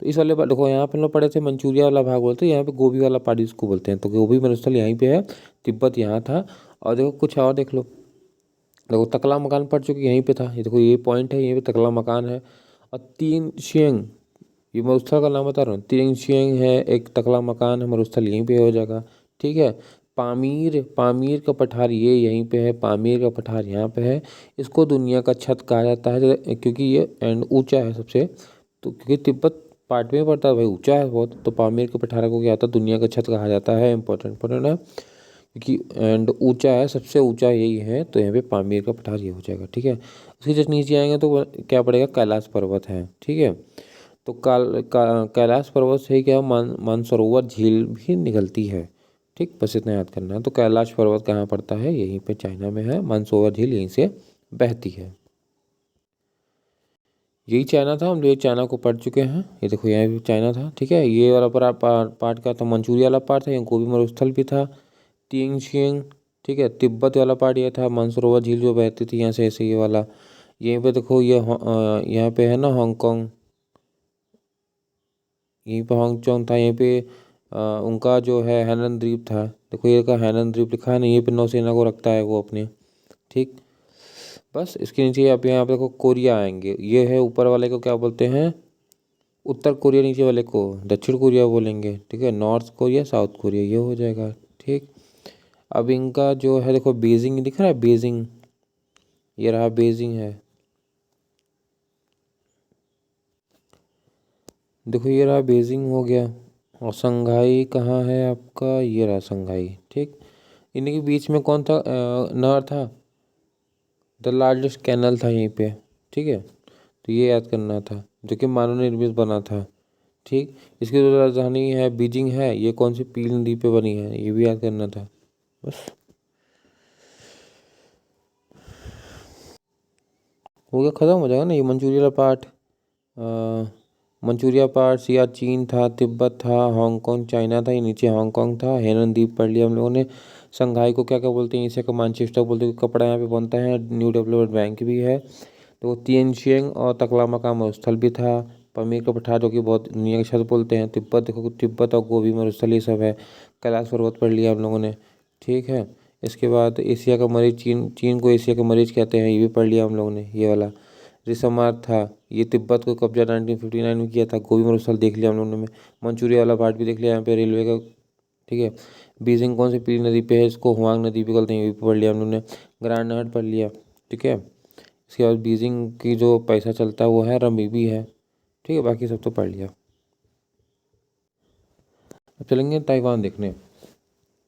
तो इस वाले देखो यहाँ पे हम लोग पढ़े थे मंचूरिया वाला भाग बोलते हैं, यहाँ पे गोभी वाला पार्ट इसको बोलते हैं। तो गोभी मरुस्थल यहीं पे है, तिब्बत यहाँ था। और देखो कुछ और देख लो। देखो तकला मकान पड़ चुकी यहीं पे था, ये देखो ये पॉइंट है, यहीं पे तकला मकान है। और तीन शियंग, ये मरुस्थल का नाम बता रहा हूँ, तीन शियंग है, एक तकला मकान है, मरुस्थल यहीं पे हो जाएगा। ठीक है। पामीर, पामीर का पठार ये यहीं पे है, पामीर का पठार यहाँ पे है। इसको दुनिया का छत कहा जाता है क्योंकि ये एंड ऊंचा है सबसे। तो क्योंकि तिब्बत पार्ट में पड़ता है भाई, ऊंचा है बहुत, तो पामीर के पठार को क्या आता है? दुनिया का छत कहा जाता है। इंपॉर्टेंट है क्योंकि एंड ऊंचा है, सबसे ऊंचा यही है, तो यहाँ पे पामीर का पठार ये हो जाएगा। ठीक है। उसके जस्ट नीचे आएंगे तो क्या पड़ेगा? कैलाश पर्वत है। ठीक है। तो कैलाश पर्वत से ही क्या मानसरोवर झील भी निकलती है। ठीक, बस इतना याद करना है। तो कैलाश पर्वत कहाँ पड़ता है? यहीं पे चाइना में है। मानसरोवर झील यहीं से बहती है। यही चाइना था, हम लोग चाइना को पढ़ चुके हैं। ये देखो यहाँ भी चाइना था। ठीक है। ये वाला पार्ट का तो मंचूरिया वाला पार्ट था, यहाँ गोभी मरुस्थल भी था, तिंगशिंग। ठीक है। तिब्बत वाला पार्ट ये था, मानसरोवर झील जो बहती थी यहाँ से, ऐसे ये वाला। यहीं पे देखो ये यहाँ पे है ना हांगकांग, यहीं पे हांगकांग था, यहीं पे उनका जो है हैनन द्वीप था। देखो ये का हैनन द्वीप लिखा है ना, यहीं पे नौसेना को रखता है वो अपने। ठीक। बस इसके नीचे आप यहाँ पे देखो कोरिया आएंगे, ये है ऊपर वाले को क्या बोलते हैं? उत्तर कोरिया, नीचे वाले को दक्षिण कोरिया बोलेंगे। ठीक है। नॉर्थ कोरिया, साउथ कोरिया, ये हो जाएगा। ठीक। अब इनका जो है देखो बीजिंग दिख रहा है, बीजिंग, ये रहा बीजिंग है। देखो ये रहा बीजिंग हो गया। और संघाई कहाँ है आपका? ये रहा संघाई। ठीक। इनके बीच में कौन था? नहर था, द लार्जेस्ट कैनल था यहीं पे। ठीक है। तो ये याद करना था, जो कि मानव निर्मित बना था। ठीक। इसकी जो राजधानी है बीजिंग है, ये कौन सी पील नदी पे बनी है, ये भी याद करना था। बस हो गया, ख़त्म हो जाएगा ना ये Manchuria part. Manchuria part Siachen था, तिब्बत था, हांगकांग चाइना था, ये नीचे हांगकांग था, हेनन द्वीप पढ़ लिया हम लोगों ने। संघाई को क्या क्या बोलते हैं? एशिया का मानचेस्टर बोलते हैं, कपड़ा यहाँ पे बनता है। न्यू डेवलपमेंट बैंक भी है। तो तिएनशियंग और तकलामा का मरुस्थल भी था। पमीर का पठार जो कि बहुत दुनिया के छत बोलते हैं। तिब्बत देखो, तिब्बत और गोभी मरुस्थल ये सब है। कैलाश पर्वत पढ़ लिया हम लोगों ने। ठीक है। इसके बाद एशिया का मरीज, चीन को एशिया का मरीज कहते हैं, ये भी पढ़ लिया हम लोगों ने। ये वाला रिसमार था, ये तिब्बत को कब्जा 1959 में किया था। गोभी मरुस्थल देख लिया हम लोगों ने। मंचूरिया वाला पार्ट भी देख लिया यहाँ पे रेलवे का। ठीक है। बीजिंग कौन सी पीली नदी पे है? इसको हुआंग नदी भी बोलते हैं, ये भी पढ़ लिया हम लोगों ने। ग्रैंड नहर पढ़ लिया। ठीक है। इसके बाद बीजिंग की जो पैसा चलता है वो है रमीबी है। ठीक है, बाकी सब तो पढ़ लिया। अब चलेंगे ताइवान देखने।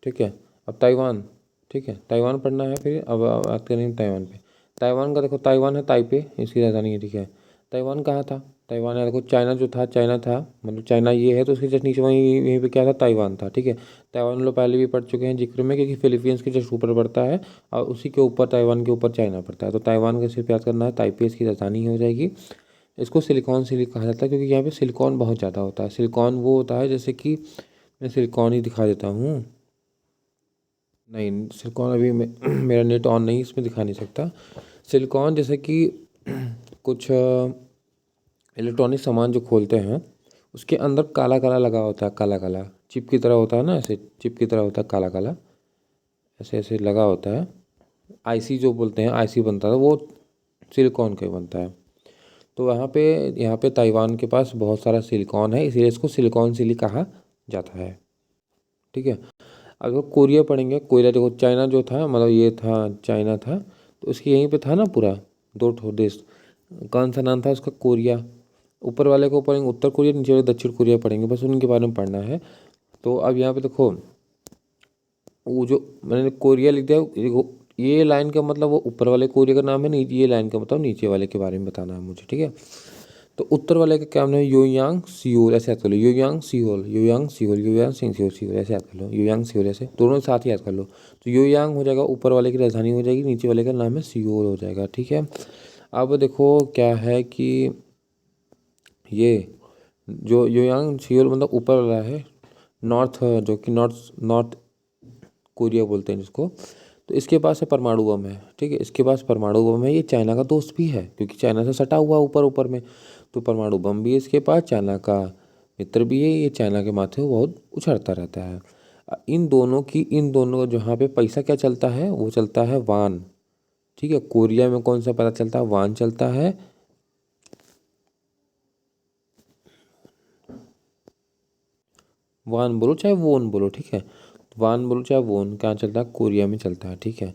ठीक है, अब ताइवान, ठीक है, ताइवान पढ़ना है। फिर अब बात करेंगे ताइवान पे। ताइवान का देखो, ताइवान है ताइपे, इसकी राजधानी है। ठीक है, ताइवान कहाँ था? ताइवान है देखो, चाइना जो था, चाइना था, मतलब चाइना ये है तो उसके जस्ट नीचे वहीं यहीं पे क्या था, ताइवान था। ठीक है, ताइवान हम लोग पहले भी पढ़ चुके हैं जिक्र में, क्योंकि फिलीपींस के जस्ट ऊपर पड़ता है और उसी के ऊपर ताइवान के ऊपर चाइना पड़ता है। तो ताइवान का सिर्फ याद करना है, ताइपे इसकी राजधानी हो जाएगी। इसको सिलिकॉन सिटी कहा जाता है, क्योंकि यहाँ पे सिलिकॉन बहुत ज़्यादा होता है। सिलिकॉन वो होता है जैसे कि, मैं सिलिकॉन ही दिखा देता हूँ। नहीं, सिलिकॉन अभी मेरा नेट ऑन नहीं, इसमें दिखा नहीं सकता। सिलिकॉन जैसे कि कुछ इलेक्ट्रॉनिक सामान जो खोलते हैं उसके अंदर काला काला लगा होता है, काला काला चिप की तरह होता है ना, ऐसे चिप की तरह होता है, काला काला ऐसे ऐसे लगा होता है। आईसी जो बोलते हैं, आईसी बनता है वो सिलिकॉन का ही बनता है। तो यहाँ पे ताइवान के पास बहुत सारा सिलिकॉन है, इसीलिए इसको सिलिकॉन सिटी कहा जाता है। ठीक है, अगर कोरिया पढ़ेंगे, कोरिया देखो, चाइना जो था, मतलब ये था चाइना था, तो उसकी यहीं पे था ना पूरा, दो ठो देश। कौन सा नाम था उसका? कोरिया। ऊपर वाले को पढ़ेंगे उत्तर कोरिया, नीचे वाले दक्षिण कोरिया पढ़ेंगे, बस उनके बारे में पढ़ना है। तो अब यहाँ पे देखो, वो जो मैंने कोरिया लिख दिया, ये लाइन का मतलब वो ऊपर वाले कोरिया का नाम है, नीचे ये लाइन का मतलब नीचे वाले के बारे में बताना है मुझे। ठीक है, तो उत्तर वाले का क्या नाम है? योयांग सियोल, ऐसे याद कर लो, योयांग सियोल, योयांग सियोल, योयांग सिंह सियोल, सियोल ऐसे याद कर लो, योयांग सियोल, ऐसे दोनों साथ ही याद कर लो। तो योयांग हो जाएगा, ऊपर वाले की राजधानी हो जाएगी, नीचे वाले का नाम है सियोल हो जाएगा। ठीक है, अब देखो क्या है कि ये जो योयांग सियोल मतलब ऊपर वाला है, नॉर्थ, जो कि नॉर्थ नॉर्थ कोरिया बोलते हैं जिसको, तो इसके पास है परमाणु बम है। ठीक है, इसके पास परमाणु बम है, ये चाइना का दोस्त भी है क्योंकि चाइना से सटा हुआ ऊपर ऊपर में। तो परमाणु बम भी है इसके पास, चाइना का मित्र भी है, ये चाइना के माथे वो बहुत उछड़ता रहता है। इन दोनों का जहाँ पे पैसा क्या चलता है, वो चलता है वान। ठीक है, कोरिया में कौन सा पता चलता है? वान चलता है। वान बोलो चाहे वोन बोलो, ठीक है, वान बोलो चाहे वोन, क्या चलता है? कोरिया में चलता है। ठीक है,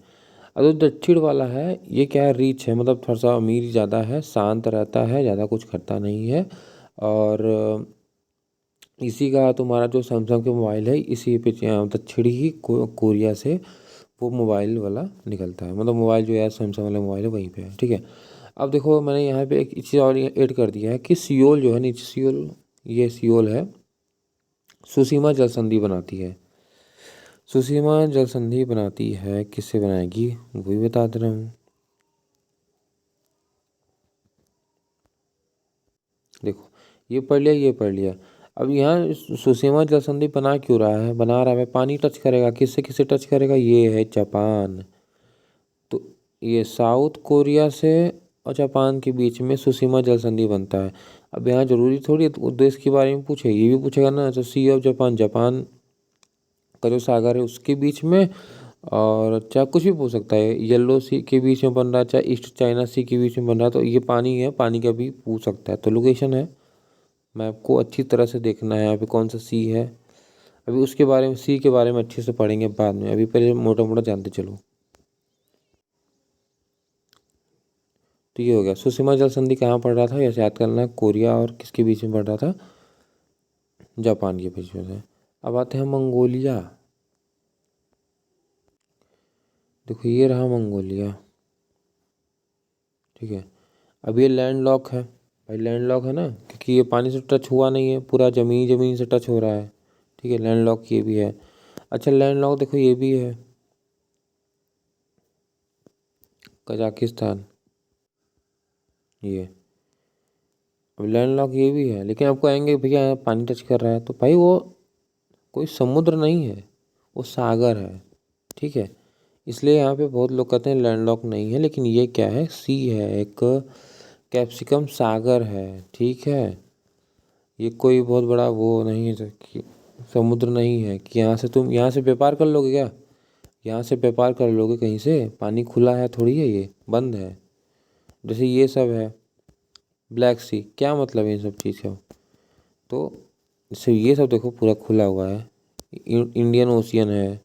अब जो दक्षिण वाला है ये क्या है? रिच है, मतलब थोड़ा सा अमीर ज़्यादा है, शांत रहता है, ज़्यादा कुछ करता नहीं है। और इसी का तुम्हारा जो सैमसंग के मोबाइल है, इसी पे दक्षिण ही कोरिया से वो मोबाइल वाला निकलता है, मतलब मोबाइल जो है सैमसंग वाला मोबाइल है वहीं पे है। ठीक है, अब देखो मैंने यहाँ पे एक चीज़ और ऐड कर दिया है कि सियोल जो है, नीचे सियोल, ये सियोल है, सुसीमा जल संधि बनाती है। सुसीमा जल संधि बनाती है, किससे बनाएगी वो भी बता दे रहा हूँ। देखो, ये पढ़ लिया, ये पढ़ लिया। अब यहाँ सुसीमा जल संधि बना क्यों रहा है? बना रहा है, पानी टच करेगा, किससे किससे टच करेगा? ये है जापान। तो ये साउथ कोरिया से और जापान के बीच में सुसीमा जल संधि बनता है। अब यहाँ जरूरी थोड़ी है तो देश के बारे में पूछे, ये भी पूछेगा ना। तो सी ऑफ जापान, जापान का जो सागर है उसके बीच में, और चाहे कुछ भी पूछ सकता है, येलो सी के बीच में बन रहा है, चाहे ईस्ट चाइना सी के बीच में बन रहा है, तो ये पानी है, पानी का भी पूछ सकता है। तो लोकेशन है, मैप को अच्छी तरह से देखना है यहाँ पे कौन सा सी है। अभी उसके बारे में, सी के बारे में अच्छे से पढ़ेंगे बाद में, अभी पहले मोटा मोटा जानते चलो। तो ये हो गया, सुसीमा जल संधि कहाँ पड़ रहा था, ऐसे याद करना है, कोरिया और किसके बीच में पड़ रहा था? जापान के बीच में से। अब आते हैं मंगोलिया। देखो ये रहा मंगोलिया। ठीक है, अब ये लैंड लॉक है भाई, लैंड लॉक है ना, क्योंकि ये पानी से टच हुआ नहीं है, पूरा जमीन जमीन से टच हो रहा है। ठीक है, लैंड लॉक ये भी है। अच्छा, लैंड लॉक देखो ये भी है, कजाकिस्तान, ये। अब लैंड लॉक ये भी है, लेकिन आपको आएंगे भैया पानी टच कर रहा है, तो भाई वो कोई समुद्र नहीं है, वो सागर है। ठीक है, इसलिए यहाँ पे बहुत लोग कहते हैं लैंड लॉक नहीं है, लेकिन ये क्या है? सी है, एक कैप्सिकम सागर है। ठीक है, ये कोई बहुत बड़ा वो नहीं है कि समुद्र नहीं है कि यहाँ से तुम यहाँ से व्यापार कर लोगे क्या? यहाँ से व्यापार कर लोगे कहीं से? पानी खुला है थोड़ी है, ये बंद है। जैसे ये सब है ब्लैक सी, क्या मतलब है इन सब चीज़ का? तो इससे ये सब देखो पूरा खुला हुआ है, इंडियन ओशियन है,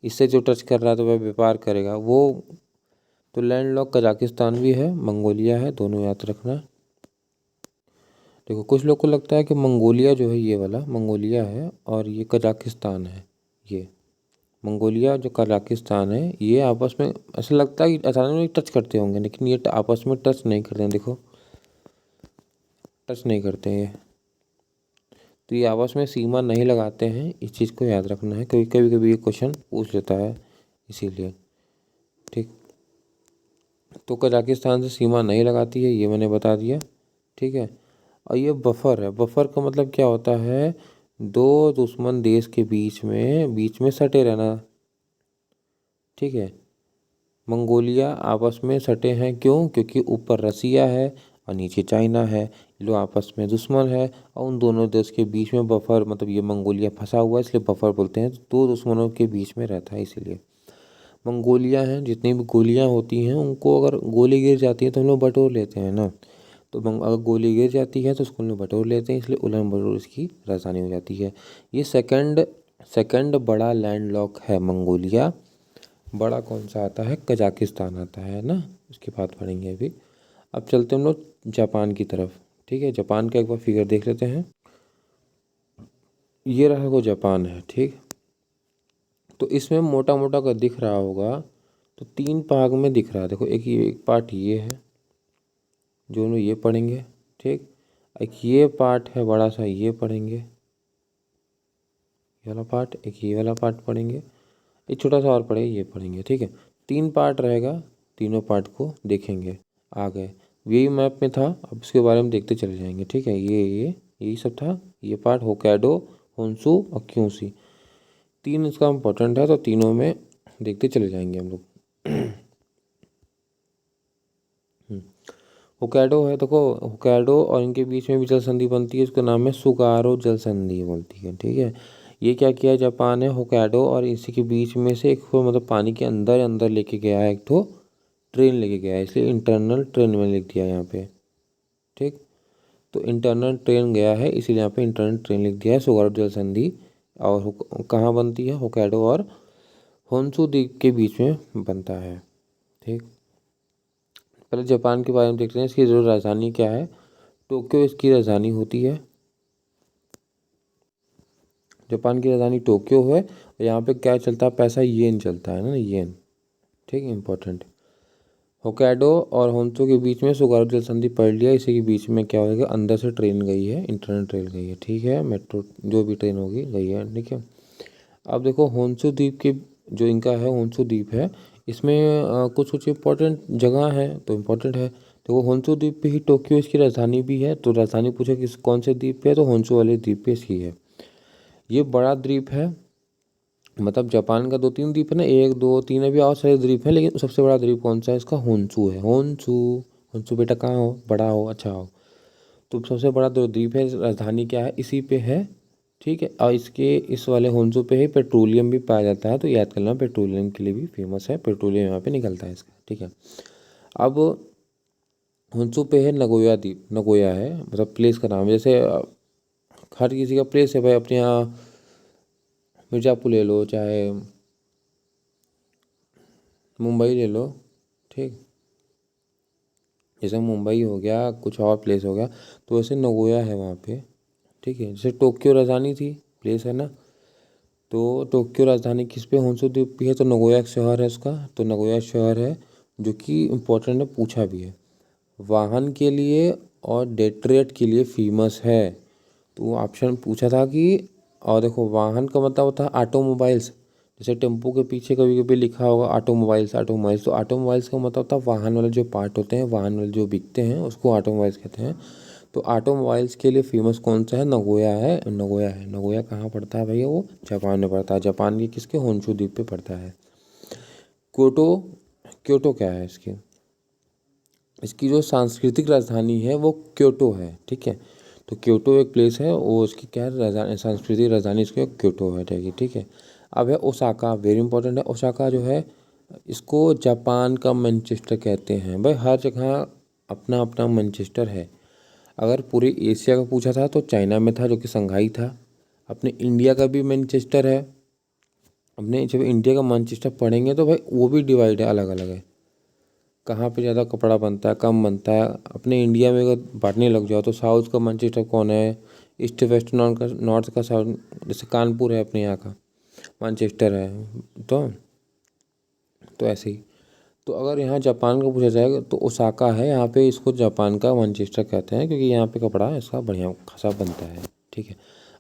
इससे जो टच कर रहा है तो वह व्यापार करेगा, वो तो लैंडलॉक कजाकिस्तान भी है, मंगोलिया है, दोनों याद रखना। देखो कुछ लोग को लगता है कि मंगोलिया जो है ये वाला मंगोलिया है और ये कजाकिस्तान है। ये मंगोलिया जो कजाकिस्तान है ये आपस में ऐसा लगता है कि अचानक में टच करते होंगे, लेकिन ये आपस में टच नहीं करते हैं। देखो टच नहीं करते हैं, तो ये आपस में सीमा नहीं लगाते हैं। इस चीज़ को याद रखना है, क्योंकि कभी कभी ये क्वेश्चन पूछ लेता है इसीलिए। ठीक, तो कजाकिस्तान से सीमा नहीं लगाती है, ये मैंने बता दिया। ठीक है, और ये बफर है। बफर का मतलब क्या होता है, दो दुश्मन देश के बीच में सटे रहना। ठीक है, मंगोलिया आपस में सटे हैं, क्यों? क्योंकि ऊपर रसिया है और नीचे चाइना है, ये लोग आपस में दुश्मन है और उन दोनों देश के बीच में बफर, मतलब ये मंगोलिया फंसा हुआ है, इसलिए बफर बोलते हैं। दो दुश्मनों के बीच में रहता है, इसीलिए मंगोलिया है। जितनी भी गोलियां होती हैं उनको अगर गोली गिर जाती है तो हम लोग बटोर लेते हैं ना, तो अगर गोली गिर जाती है तो उसको हम लोग बटोर लेते हैं, इसलिए उलन बटोर इसकी राजधानी हो जाती है। ये सेकंड बड़ा लैंड लॉक है मंगोलिया। बड़ा कौन सा आता है? कजाकिस्तान आता है ना, उसकी बात पढ़ेंगे अभी। अब चलते हम लोग जापान की तरफ। ठीक है, जापान का एक बार फिगर देख लेते हैं। ये रहा वो जापान है। ठीक, तो इसमें मोटा मोटा अगर दिख रहा होगा तो 3 भाग में दिख रहा है। देखो एक पार्ट ये है जो हम लोग ये पढ़ेंगे। ठीक, एक ये पार्ट है बड़ा सा, ये पढ़ेंगे, ये वाला पार्ट। एक ये वाला पार्ट पढ़ेंगे, एक छोटा सा और पढ़ेंगे, ये पढ़ेंगे। ठीक है, 3 पार्ट रहेगा, तीनों पार्ट को देखेंगे। आ गए, यही मैप में था, अब उसके बारे में देखते चले जाएंगे। ठीक है, ये यही सब था। ये पार्ट होक्काइडो, होन्शु और क्यूशी, 3 इसका इम्पोर्टेंट है, तो तीनों में देखते चले जाएंगे हम लोग। होक्काइडो है, देखो होक्काइडो और इनके बीच में भी जल संधि बनती है, उसका नाम है सुगारो जल संधि बोलती है। ठीक है, ये क्या किया जापान है, होक्काइडो और इसी के बीच में से एक मतलब पानी के अंदर अंदर लेके गया है, एक तो ट्रेन लेके गया है, इसलिए इंटरनल ट्रेन में लिख दिया यहाँ पे। ठीक, तो इंटरनल ट्रेन गया है, इसीलिए यहाँ पे इंटरनल ट्रेन लिख दिया है। सुगारो जल संधि और कहाँ बनती है? होक्काइडो और होन्शु द्वीप के बीच में बनता है। ठीक, पहले जापान के बारे में देखते हैं। इसकी जो राजधानी क्या है? टोक्यो इसकी राजधानी होती है। जापान की राजधानी टोक्यो है। और यहाँ पे क्या चलता है? पैसा येन चलता है ना, येन। ठीक, इम्पोर्टेंट। होक्काइडो और होन्शु के बीच में सुगारो जल संधि पढ़ लिया। इसी के बीच में क्या होगा? अंदर से ट्रेन गई है, इंटरनल ट्रेन गई है। ठीक है, मेट्रो जो भी ट्रेन होगी गई है। ठीक है, अब देखो होन्शु द्वीप के जो इनका है, होन्शु द्वीप है, इसमें कुछ कुछ इम्पोर्टेंट जगह है, तो इम्पोर्टेंट है। तो वो होन्शु द्वीप पे ही टोक्यो इसकी राजधानी भी है। तो राजधानी पूछे कि कौन से द्वीप पे है, तो होन्शु वाले द्वीप पे इसकी है। ये बड़ा द्वीप है, मतलब जापान का 2-3 द्वीप है ना, 1 2 3 अभी और सारे द्वीप हैं, लेकिन सबसे बड़ा द्वीप कौन सा है इसका? होन्शु है। होन्शु, होन्शु बेटा कहाँ हो? बड़ा हो, अच्छा हो। तो सबसे बड़ा जो द्वीप है, राजधानी क्या है? इसी पे है। ठीक है, और इसके इस वाले होन्शु पे ही पेट्रोलियम भी पाया जाता है, तो याद करना पेट्रोलियम के लिए भी फेमस है, पेट्रोलियम यहाँ पे निकलता है इसका। ठीक है, अब होन्शु पे है नगोया द्वीप। नगोया है मतलब प्लेस का नाम है, जैसे हर किसी का प्लेस है भाई। अपने यहाँ मिर्ज़ापुर ले लो, चाहे मुंबई ले लो। ठीक, जैसे मुंबई हो गया, कुछ और प्लेस हो गया, तो वैसे नगोया है वहाँ पे। ठीक है, जैसे टोक्यो राजधानी थी, प्लेस है ना, तो टोक्यो राजधानी किस पे? होन्शु द्वीप पे है, तो नगोया शहर है उसका। तो नगोया शहर है जो कि इम्पोर्टेंट है, पूछा भी है। वाहन के लिए और डेट्रेट के लिए फेमस है। तो ऑप्शन पूछा था कि, और देखो वाहन का मतलब होता है ऑटोमोबाइल्स। जैसे टेम्पो के पीछे कभी कभी लिखा होगा ऑटोमोबाइल्स, ऑटोमोबाइल्स, तो ऑटोमोबाइल्स का मतलब होता है वाहन वाले जो पार्ट होते हैं, वाहन वाले जो बिकते हैं, उसको ऑटोमोबाइल्स कहते हैं। तो ऑटोमोबाइल्स के लिए फेमस कौन सा है? नगोया है। नगोया है, नगोया कहाँ पड़ता है भैया? वो जापान में पड़ता है। जापान के किसके? होन्शु द्वीप पे पड़ता है। क्योटो, क्योटो क्या है इसकी? इसकी जो सांस्कृतिक राजधानी है वो क्योटो है। ठीक है, तो क्योटो एक प्लेस है, वो उसकी क्या है? राजधानी, सांस्कृतिक राजधानी इसकी क्योटो है। ठीक है, अब है ओसाका, वेरी इंपॉर्टेंट है। ओसाका जो है, इसको जापान का मैनचेस्टर कहते हैं। भाई हर जगह अपना अपना मैनचेस्टर है। अगर पूरे एशिया का पूछा था तो चाइना में था, जो कि संघाई था। अपने इंडिया का भी मैनचेस्टर है। अपने जब इंडिया का मैनचेस्टर पढ़ेंगे तो भाई वो भी डिवाइड है, अलग अलग है। कहाँ पे ज़्यादा कपड़ा बनता है, कम बनता है। अपने इंडिया में अगर बांटने लग जाओ तो साउथ का मैनचेस्टर कौन है, ईस्ट वेस्ट नॉर्थ का साउथ, जैसे कानपुर है अपने यहाँ का, मैनचेस्टर है। तो ऐसे ही। तो अगर यहाँ जापान का पूछा जाएगा तो ओसाका है, यहाँ पे इसको जापान का मैनचेस्टर कहते हैं, क्योंकि यहाँ पे कपड़ा इसका बढ़िया खासा बनता है। ठीक है,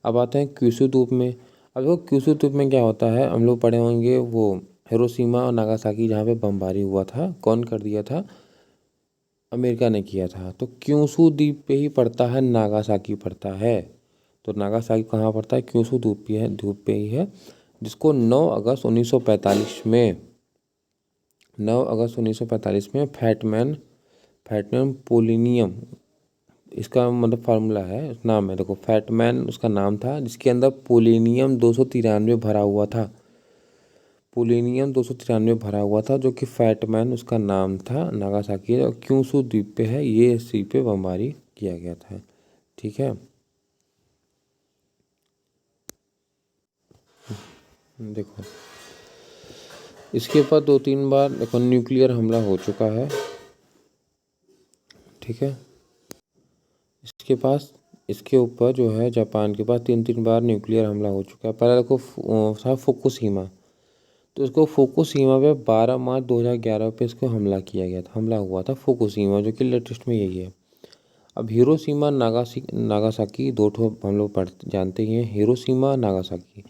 अब आते हैं क्यूशू द्वीप में। अब देखो क्यूशू द्वीप में क्या होता है, हम लोग पढ़े होंगे वो हिरोशिमा और नागासाकी, जहाँ पे बमबारी हुआ था, कौन कर दिया था, अमेरिका ने किया था। तो क्यूशू द्वीप पे ही पड़ता है, नागासाकी पड़ता है। तो नागासाकी कहाँ पड़ता है, क्यूशू द्वीप पे ही है, जिसको 9 अगस्त 1945 में 9 अगस्त 1945 में फैटमैन पोलिनियम, इसका मतलब फार्मूला है, नाम है, देखो फैटमैन उसका नाम था, जिसके अंदर पोलिनियम 293 भरा हुआ था। पोलिनियम 293 भरा हुआ था, जो कि फैटमैन उसका नाम था। नागासाकी और क्यूशू द्वीप पे है, ये इसी पे बमबारी किया गया था। ठीक है, देखो इसके ऊपर 2-3 बार देखो न्यूक्लियर हमला हो चुका है। ठीक है, इसके ऊपर जो है जापान के पास 3-3 बार न्यूक्लियर हमला हो चुका है। पहले देखो था फुकुशिमा, तो इसको फुकुशिमा पे 12 मार्च 2011 पे इसको हमला हुआ था फुकुशिमा, जो कि लेटेस्ट में यही है। अब हिरोशिमा नागासाकी दो ठो हम लोग जानते ही हैं, हिरोशिमा नागासाकी।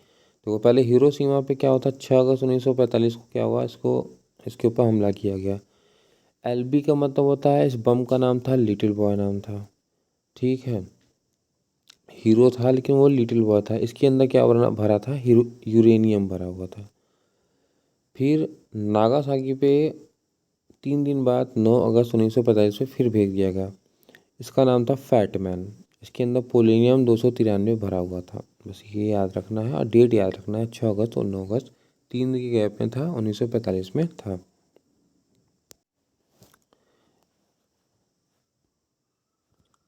तो पहले हिरोशिमा पे क्या होता है, 6 अगस्त 1945 को क्या हुआ, इसके ऊपर हमला किया गया। LB का मतलब होता है, इस बम का नाम था लिटिल बॉय नाम था। ठीक है, हीरो था लेकिन वो लिटिल बॉय था। इसके अंदर क्या भरा था, यूरेनियम भरा हुआ था। फिर नागासाकी पे 3 दिन बाद 9 अगस्त 1945 में फिर भेज दिया गया। इसका नाम था फैटमैन। इसके अंदर पोलोनियम 293 भरा हुआ था। बस ये याद रखना है और डेट याद रखना है, 6 अगस्त और 9 अगस्त, 3 दिन के गैप में था, 1945 में था।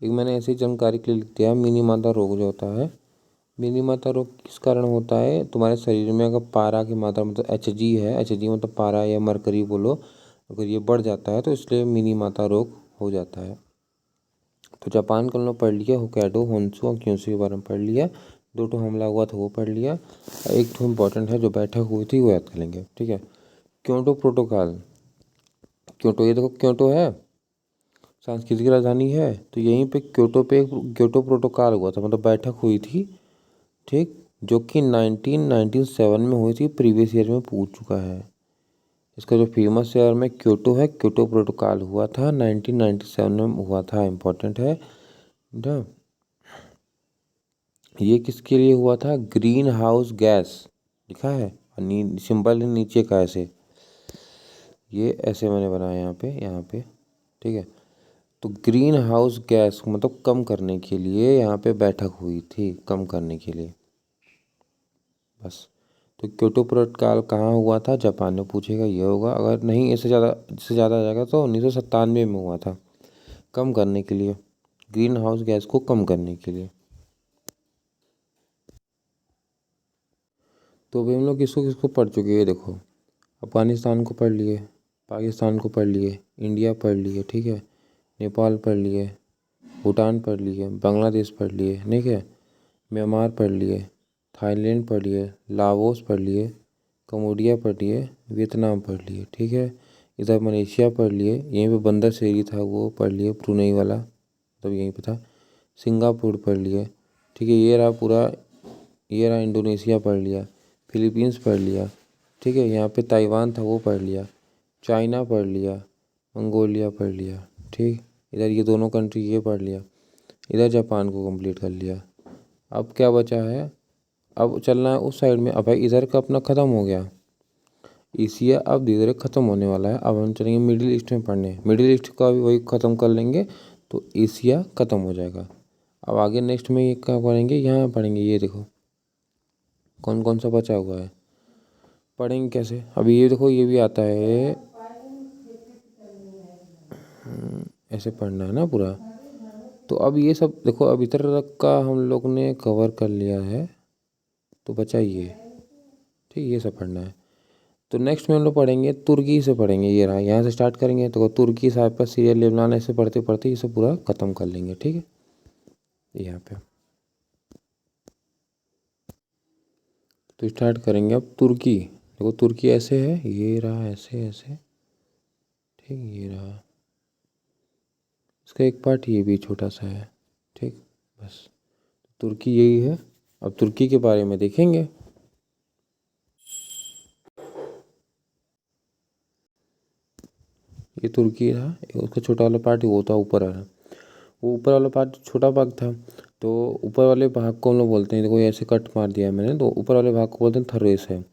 एक मैंने ऐसी जानकारी के लिए लिख दिया, मिनीमाता रोग जो होता है, मिनीमाता रोग किस कारण होता है, तुम्हारे शरीर में अगर पारा की मात्रा मतलब Hg है, Hg मतलब पारा या मरकरी बोलो, अगर ये बढ़ जाता है तो इसलिए मिनीमाता रोग हो जाता है। तो जापान का हमने पढ़ लिया, होक्काइडो, होन्शु और क्यूशू के बारे में पढ़ लिया। 2 ठो हमला हुआ था वो पढ़ लिया। एक ठो इम्पोर्टेंट है जो बैठक हुई थी वो याद कर लेंगे। ठीक है, क्योटो प्रोटोकॉल। क्योटो, ये देखो क्योटो है, सांस्कृतिक राजधानी है, तो यहीं पे क्योटो प्रोटोकॉल हुआ था, मतलब बैठक हुई थी। ठीक, जो कि 1997 में हुई थी, प्रीवियस ईयर में पूछ चुका है। इसका जो फेमस शहर में क्योटो है, क्योटो प्रोटोकॉल हुआ था 1997 में हुआ था, इम्पोर्टेंट है ना। ये किसके लिए हुआ था, ग्रीन हाउस गैस लिखा है, सिंबल है नीचे का ऐसे, ये ऐसे मैंने बनाया यहाँ पे। ठीक है, तो ग्रीन हाउस गैस मतलब कम करने के लिए यहाँ पे बैठक हुई थी, कम करने के लिए बस। तो क्योटो प्रोटोकॉल कहाँ हुआ था, जापान में पूछेगा, ये होगा। अगर नहीं इससे ज़्यादा आ जाएगा तो 1997 में हुआ था, कम करने के लिए, ग्रीन हाउस गैस को कम करने के लिए। तो अभी हम लोग किसको किसको पढ़ चुके हैं, देखो अफगानिस्तान को पढ़ लिए, पाकिस्तान को पढ़ लिए, इंडिया पढ़ लिए, ठीक है, नेपाल पढ़ लिए, भूटान पढ़ लिए, बांग्लादेश पढ़ लिए, ठीक है, म्यांमार पढ़ लिए, थाईलैंड पढ़ लिए, लाओस पढ़ लिए, कम्बोडिया पढ़ लिए, वियतनाम पढ़ लिए। ठीक है, इधर मलेशिया पढ़ लिए, यहीं पे बंदर शेरी था वो पढ़ लिए, ब्रुनई वाला, तब यहीं पे था। सिंगापुर पढ़ लिए। ठीक है, ये रहा इंडोनेशिया पढ़ लिया, फिलीपींस पढ़ लिया। ठीक है, यहाँ पे ताइवान था वो पढ़ लिया, चाइना पढ़ लिया, मंगोलिया पढ़ लिया। ठीक, इधर ये दोनों कंट्री ये पढ़ लिया, इधर जापान को कंप्लीट कर लिया। अब क्या बचा है, अब चलना है उस साइड में। अब भाई इधर का अपना ख़त्म हो गया, एशिया अब धीरे धीरे ख़त्म होने वाला है। अब हम चलेंगे मिडिल ईस्ट में पढ़ने, मिडिल ईस्ट का भी वही ख़त्म कर लेंगे तो एशिया ख़त्म हो जाएगा। अब आगे नेक्स्ट में ये क्या पढ़ेंगे, यहाँ पढ़ेंगे, ये देखो कौन कौन सा बचा हुआ है, पढ़ेंगे कैसे। अभी ये देखो ये भी आता है, ऐसे पढ़ना है ना पूरा। तो अब ये सब देखो, अब इधर तक का हम लोग ने कवर कर लिया है, तो बचा ये। ठीक, ये सब पढ़ना है। तो नेक्स्ट में हम लोग पढ़ेंगे तुर्की से पढ़ेंगे। ये रहा, यहाँ से स्टार्ट करेंगे तो तुर्की साहब का सीरियल लेबनान, ऐसे पढ़ते पढ़ते इसे पूरा ख़त्म कर लेंगे। ठीक है, यहाँ पे तो स्टार्ट करेंगे अब तुर्की। देखो तुर्की ऐसे है, ये रहा ऐसे ऐसे, ठीक, ये रहा, इसका एक पार्ट ये भी छोटा सा है। ठीक, बस तुर्की यही है। अब तुर्की के बारे में देखेंगे। ये तुर्की रहा, उसका छोटा वाला पार्ट वो था ऊपर वाला, वो ऊपर वाला पार्ट छोटा भाग था। तो ऊपर वाले भाग को हम लोग बोलते हैं, देखो ऐसे कट मार दिया है मैंने, तो ऊपर वाले भाग को बोलते हैं थरेस है।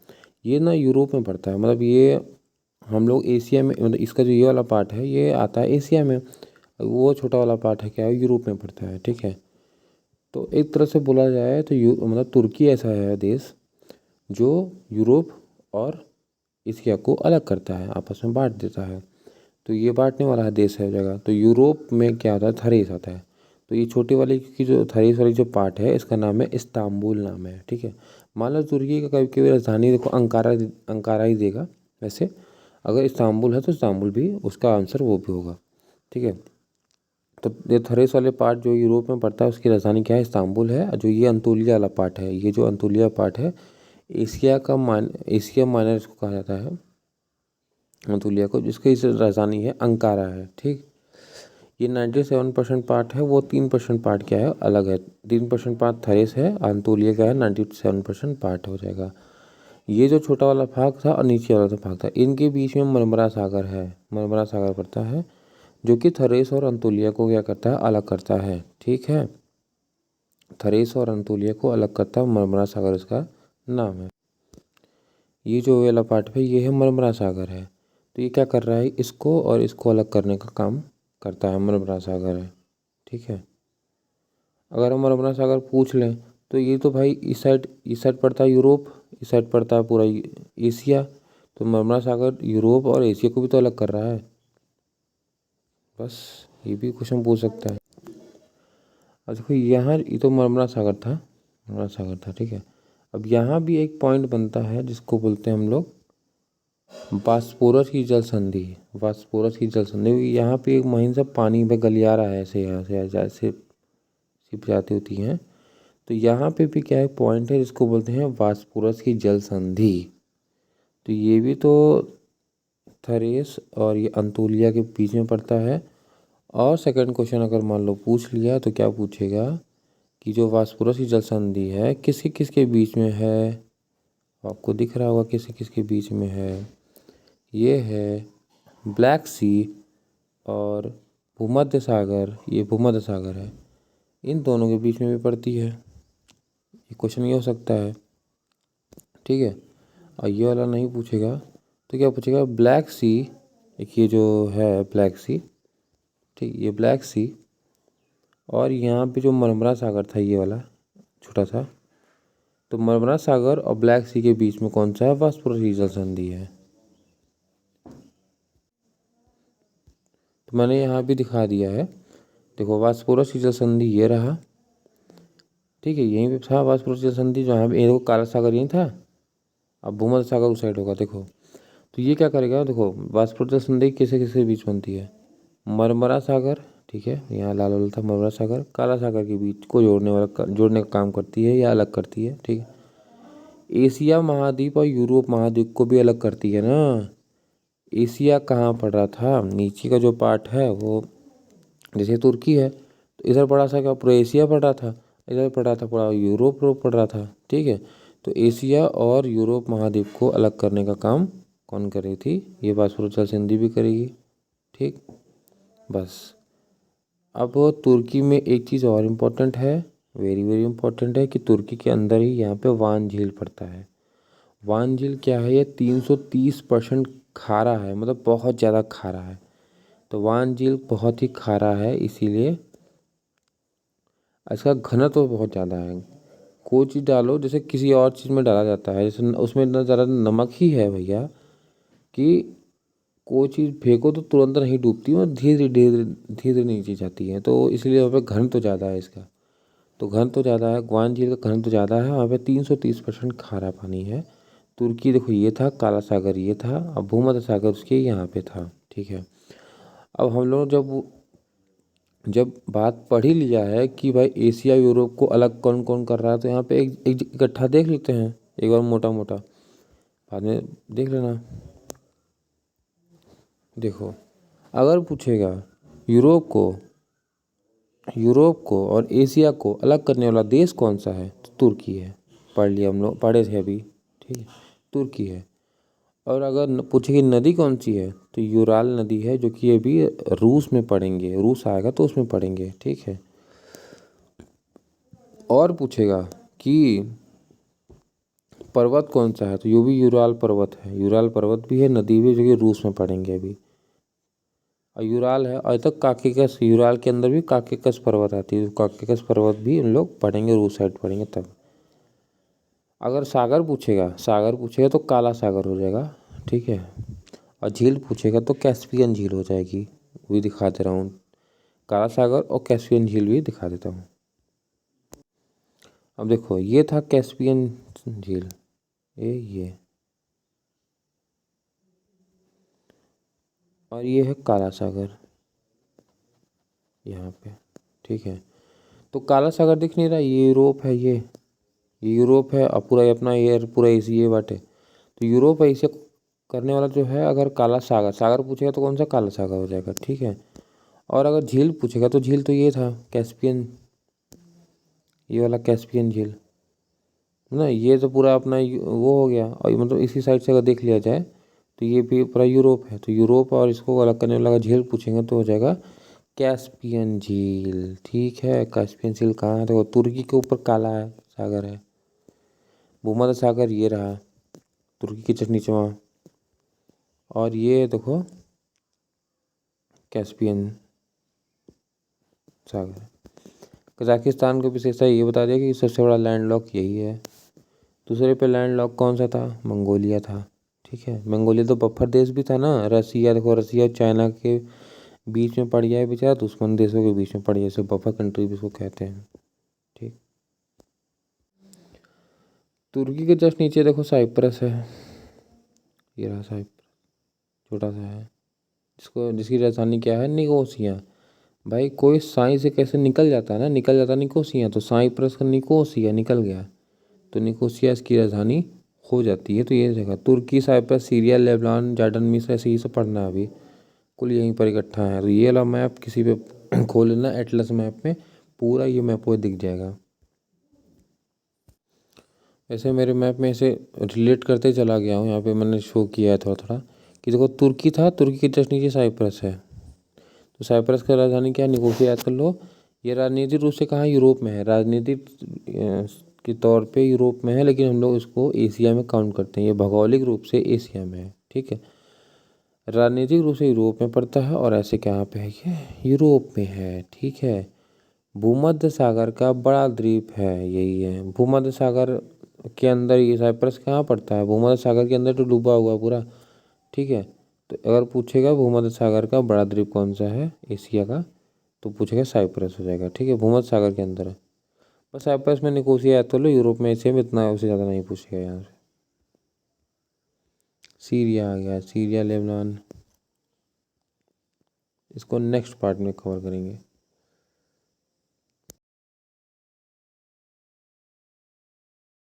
ये ना यूरोप में पड़ता है, मतलब ये हम लोग एशिया में, मतलब इसका जो ये वाला पार्ट है ये आता है एशिया में, वो छोटा वाला पार्ट है क्या है, यूरोप में पड़ता है। ठीक है, तो एक तरह से बोला जाए तो मतलब तुर्की ऐसा है देश जो यूरोप और एशिया को अलग करता है, आपस में बांट देता है। तो ये बांटने वाला है देश है जगह। तो यूरोप में क्या होता है, थरेस आता है। तो ये छोटे वाले की जो थरेस वाली जो पार्ट है इसका नाम है इस्तांबुल नाम है। ठीक है, मान लो तुर्की का कभी कभी राजधानी देखो अंकारा ही देगा, वैसे अगर इस्तांबुल है तो इस्तांबुल भी उसका आंसर वो भी होगा। ठीक है, तो ये थरेस वाले पार्ट जो यूरोप में पड़ता है उसकी राजधानी क्या है, इस्तांबुल है। जो ये अंतोलिया वाला पार्ट है, ये जो अंतोलिया पार्ट है एशिया माइनर इसको कहा जाता है, अंतोलिया को, जिसकी इस राजधानी है अंकारा है। ठीक, ये 97% पार्ट है, वो 3% पार्ट क्या है अलग है। 3% पार्ट थरेस है, अंतोलिया का है 97% पार्ट हो जाएगा। ये जो छोटा वाला भाग था और नीचे वाला भाग था, इनके बीच में मरमरा सागर है, मरमरा सागर पड़ता है, जो कि थरेस और अंतोलिया को क्या करता है, अलग करता है। ठीक है, थरेस और अंतोलिया को अलग करता है मरमरा सागर, इसका नाम है। ये जो वाला पार्ट है ये है मरमरा सागर है। तो ये क्या कर रहा है, इसको और इसको अलग करने का काम करता है, मरमरा सागर है। ठीक है, अगर हम मरमरा सागर पूछ लें तो ये तो भाई इस साइड पड़ता है यूरोप, इस साइड पड़ता है पूरा एशिया। तो मरमरा सागर यूरोप और एशिया को भी तो अलग कर रहा है। बस ये भी क्वेश्चन पूछ सकता है। अब देखो यहाँ ये तो मरमरा सागर था, मरमरा सागर था। ठीक है, अब यहाँ भी एक पॉइंट बनता है जिसको बोलते हैं हम लोग बास्पोरस की जल संधि। बास्पोरस की जल संधि, यहाँ पे एक महीन सा पानी में गलियारा रहा है ऐसे, यहाँ से जैसे सिप जाती होती हैं। तो यहाँ पे भी क्या है पॉइंट है जिसको बोलते हैं बास्पोरस की जल संधि। तो ये भी तो थरेस और ये अंतोलिया के बीच में पड़ता है। और सेकंड क्वेश्चन अगर मान लो पूछ लिया तो क्या पूछेगा कि जो बास्पोरस की जल संधि है किसके किसके बीच में है, आपको दिख रहा होगा किसके किसके बीच में है। ये है ब्लैक सी और भूमध्य सागर, ये भूमध्य सागर है, इन दोनों के बीच में भी पड़ती है। ये क्वेश्चन ये हो सकता है। ठीक है, और ये वाला नहीं पूछेगा तो क्या पूछेगा, ब्लैक सी, एक ये जो है ब्लैक सी, ठीक, ये ब्लैक सी और यहाँ पे जो मरमरा सागर था ये वाला छोटा सा, तो मरमरा सागर और ब्लैक सी के बीच में कौन सा है, बास्पोरस की जल संधि है। तो मैंने यहाँ भी दिखा दिया है, देखो बास्पोरस की जल संधि ये रहा। ठीक है, यहीं पे था बास्पोरस जल संधि, जहाँ पे देखो काला सागर यहीं था, अब भूमध्य सागर उस साइड होगा। देखो तो ये क्या करेगा, देखो बास्पोरस जल संधि किसके किसके बीच बनती है, मरमरा सागर, ठीक है, यहाँ लाल वाला था मरमरा सागर, काला सागर के बीच को जोड़ने का काम करती है या अलग करती है। ठीक है, एशिया महाद्वीप और यूरोप महाद्वीप को भी अलग करती है ना। एशिया कहाँ पड़ रहा था, नीचे का जो पार्ट है वो, जैसे तुर्की है तो इधर पड़ा था क्या, पूरा एशिया पड़ रहा था, इधर पड़ रहा था पूरा यूरोप पड़ रहा था। ठीक है, तो एशिया और यूरोप महाद्वीप को अलग करने का काम कौन कर रही थी, ये बास्पोरस जल संधि भी करेगी। ठीक, बस अब तुर्की में एक चीज़ और इम्पोर्टेंट है, वेरी वेरी इम्पोर्टेंट है, कि तुर्की के अंदर ही यहाँ पे वान झील पड़ता है। वान झील क्या है, ये 330% खारा है, मतलब बहुत ज़्यादा खारा है। तो वान झील बहुत ही खारा है, इसीलिए इसका घनत्व तो बहुत ज़्यादा है। कोई चीज़ डालो जैसे किसी और चीज़ में डाला जाता है, जैसे उसमें इतना ज़्यादा नमक ही है भैया कि कोई चीज़ फेंको तो तुरंत नहीं डूबती, और धीरे धीरे धीरे धीरे नीचे जाती है। तो इसलिए वहाँ पे घन तो ज़्यादा है इसका, तो घन तो ज़्यादा है, ग्वान झील का घन तो ज़्यादा है, वहाँ पे 330% खारा पानी है। तुर्की देखो ये था, काला सागर ये था, अब भूमध्य सागर उसके यहाँ पे था। ठीक है, अब हम लोग जब बात पढ़ ही लिया है कि भाई एशिया यूरोप को अलग कौन कौन कर रहा है, तो यहाँ पे एक इकट्ठा देख लेते हैं एक बार मोटा मोटा, बाद में देख लेना। देखो अगर पूछेगा यूरोप को और एशिया को अलग करने वाला देश कौन सा है, तो तुर्की है। पढ़ लिया, हम लोग पढ़े थे अभी। ठीक है, तुर्की है। और अगर पूछेगी नदी कौन सी है, तो यूराल नदी है, जो कि अभी रूस में पढ़ेंगे, रूस आएगा तो उसमें पढ़ेंगे। ठीक है, और पूछेगा कि पर्वत कौन सा है, तो ये भी यूराल पर्वत है। यूराल पर्वत भी है, नदी भी है, जो कि रूस में पढ़ेंगे अभी। और यूराल है, और तक काकेकस, यूराल के अंदर भी काकेकस पर्वत आती है, काकेकस पर्वत भी हम लोग पढ़ेंगे, रूस साइड पढ़ेंगे तब। अगर सागर पूछेगा तो काला सागर हो जाएगा। ठीक है, और झील पूछेगा तो कैस्पियन झील हो जाएगी, वही दिखा दे रहा हूँ। काला सागर और कैस्पियन झील भी दिखा देता हूँ। अब देखो ये था कैस्पियन झील, ये और ये है काला सागर यहाँ पे। ठीक है, तो काला सागर दिख नहीं रहा, ये यूरोप है, ये यूरोप है, और पूरा ये अपना ये पूरा एशिया बाटे, तो यूरोप है। इसे करने वाला जो है, अगर काला सागर पूछेगा तो कौन सा, काला सागर हो जाएगा। ठीक है, और अगर झील पूछेगा तो झील तो ये था कैस्पियन, ये वाला कैस्पियन झील ना, ये तो पूरा अपना वो हो गया। और मतलब इसी साइड से अगर देख लिया जाए तो ये भी पूरा यूरोप है, तो यूरोप और इसको अलग करने वाला झील पूछेंगे तो हो जाएगा कैस्पियन झील। ठीक है, कैस्पियन झील कहाँ है, देखो तुर्की के ऊपर काला है सागर है, भूमध्य सागर ये रहा तुर्की के जस्ट नीचे वहाँ, और ये देखो कैस्पियन सागर। कजाकिस्तान की विशेषता ये बता दिया कि सबसे बड़ा लैंड लॉक यही है। दूसरे पे लैंड लॉक कौन सा था, मंगोलिया था। ठीक है, मंगोलिया तो बफर देश भी था ना। रसिया देखो, रसिया और चाइना के बीच में पड़ गया है बेचारा, दुश्मन देशों के बीच में पड़ गया, इसे बफर कंट्री भी इसको कहते हैं। ठीक, तुर्की के जस्ट नीचे देखो साइप्रस है, ये रहा साइप्रस, छोटा सा है, जिसकी राजधानी क्या है, निकोसिया। भाई कोई साई से कैसे निकल जाता है ना, निकल जाता निकोसिया, तो साइप्रस का निकोसिया निकल गया, तो निकोसिया इसकी राजधानी हो जाती है। तो ये जगह तुर्की, साइप्रस, सीरिया, लेबनान, जॉर्डन, मिस्र, ऐसे ही सब पढ़ना है अभी, कुल यहीं पर इकट्ठा है। तो ये वाला मैप किसी पे खोल लेना, एटलस मैप में पूरा ये मैप वो दिख जाएगा। ऐसे मेरे मैप में ऐसे रिलेट करते चला गया हूँ, यहाँ पे मैंने शो किया है थोड़ा थोड़ा कि देखो तुर्की था, तुर्की के जस्ट नीचे साइप्रस है, तो साइप्रस का राजधानी क्या है, निकोसिया याद कर लो। ये राजनीतिक रूप से कहाँ, यूरोप में है, राजनीतिक के तौर पे यूरोप में है, लेकिन हम लोग इसको एशिया में काउंट करते हैं, ये भौगोलिक रूप से एशिया में है। ठीक है, राजनीतिक रूप से यूरोप में पड़ता है, और ऐसे कहाँ पे है, ये यूरोप में है। ठीक है, भूमध्य सागर का बड़ा द्वीप है, यही है भूमध्य सागर के अंदर। ये साइप्रस कहाँ पड़ता है, भूमध्य सागर के अंदर तो डूबा हुआ पूरा। ठीक है, तो अगर पूछेगा भूमध्य सागर का बड़ा द्वीप कौन सा है एशिया का, तो पूछेगा साइप्रस हो जाएगा। ठीक है, भूमध्य सागर के अंदर है, बस साइप्रस में निकोसिया है, तो लो यूरोप में एशिया में इतना है, उससे ज़्यादा नहीं पूछेगा यहाँ से। सीरिया आ गया, सीरिया, लेबनान, इसको नेक्स्ट पार्ट में कवर करेंगे।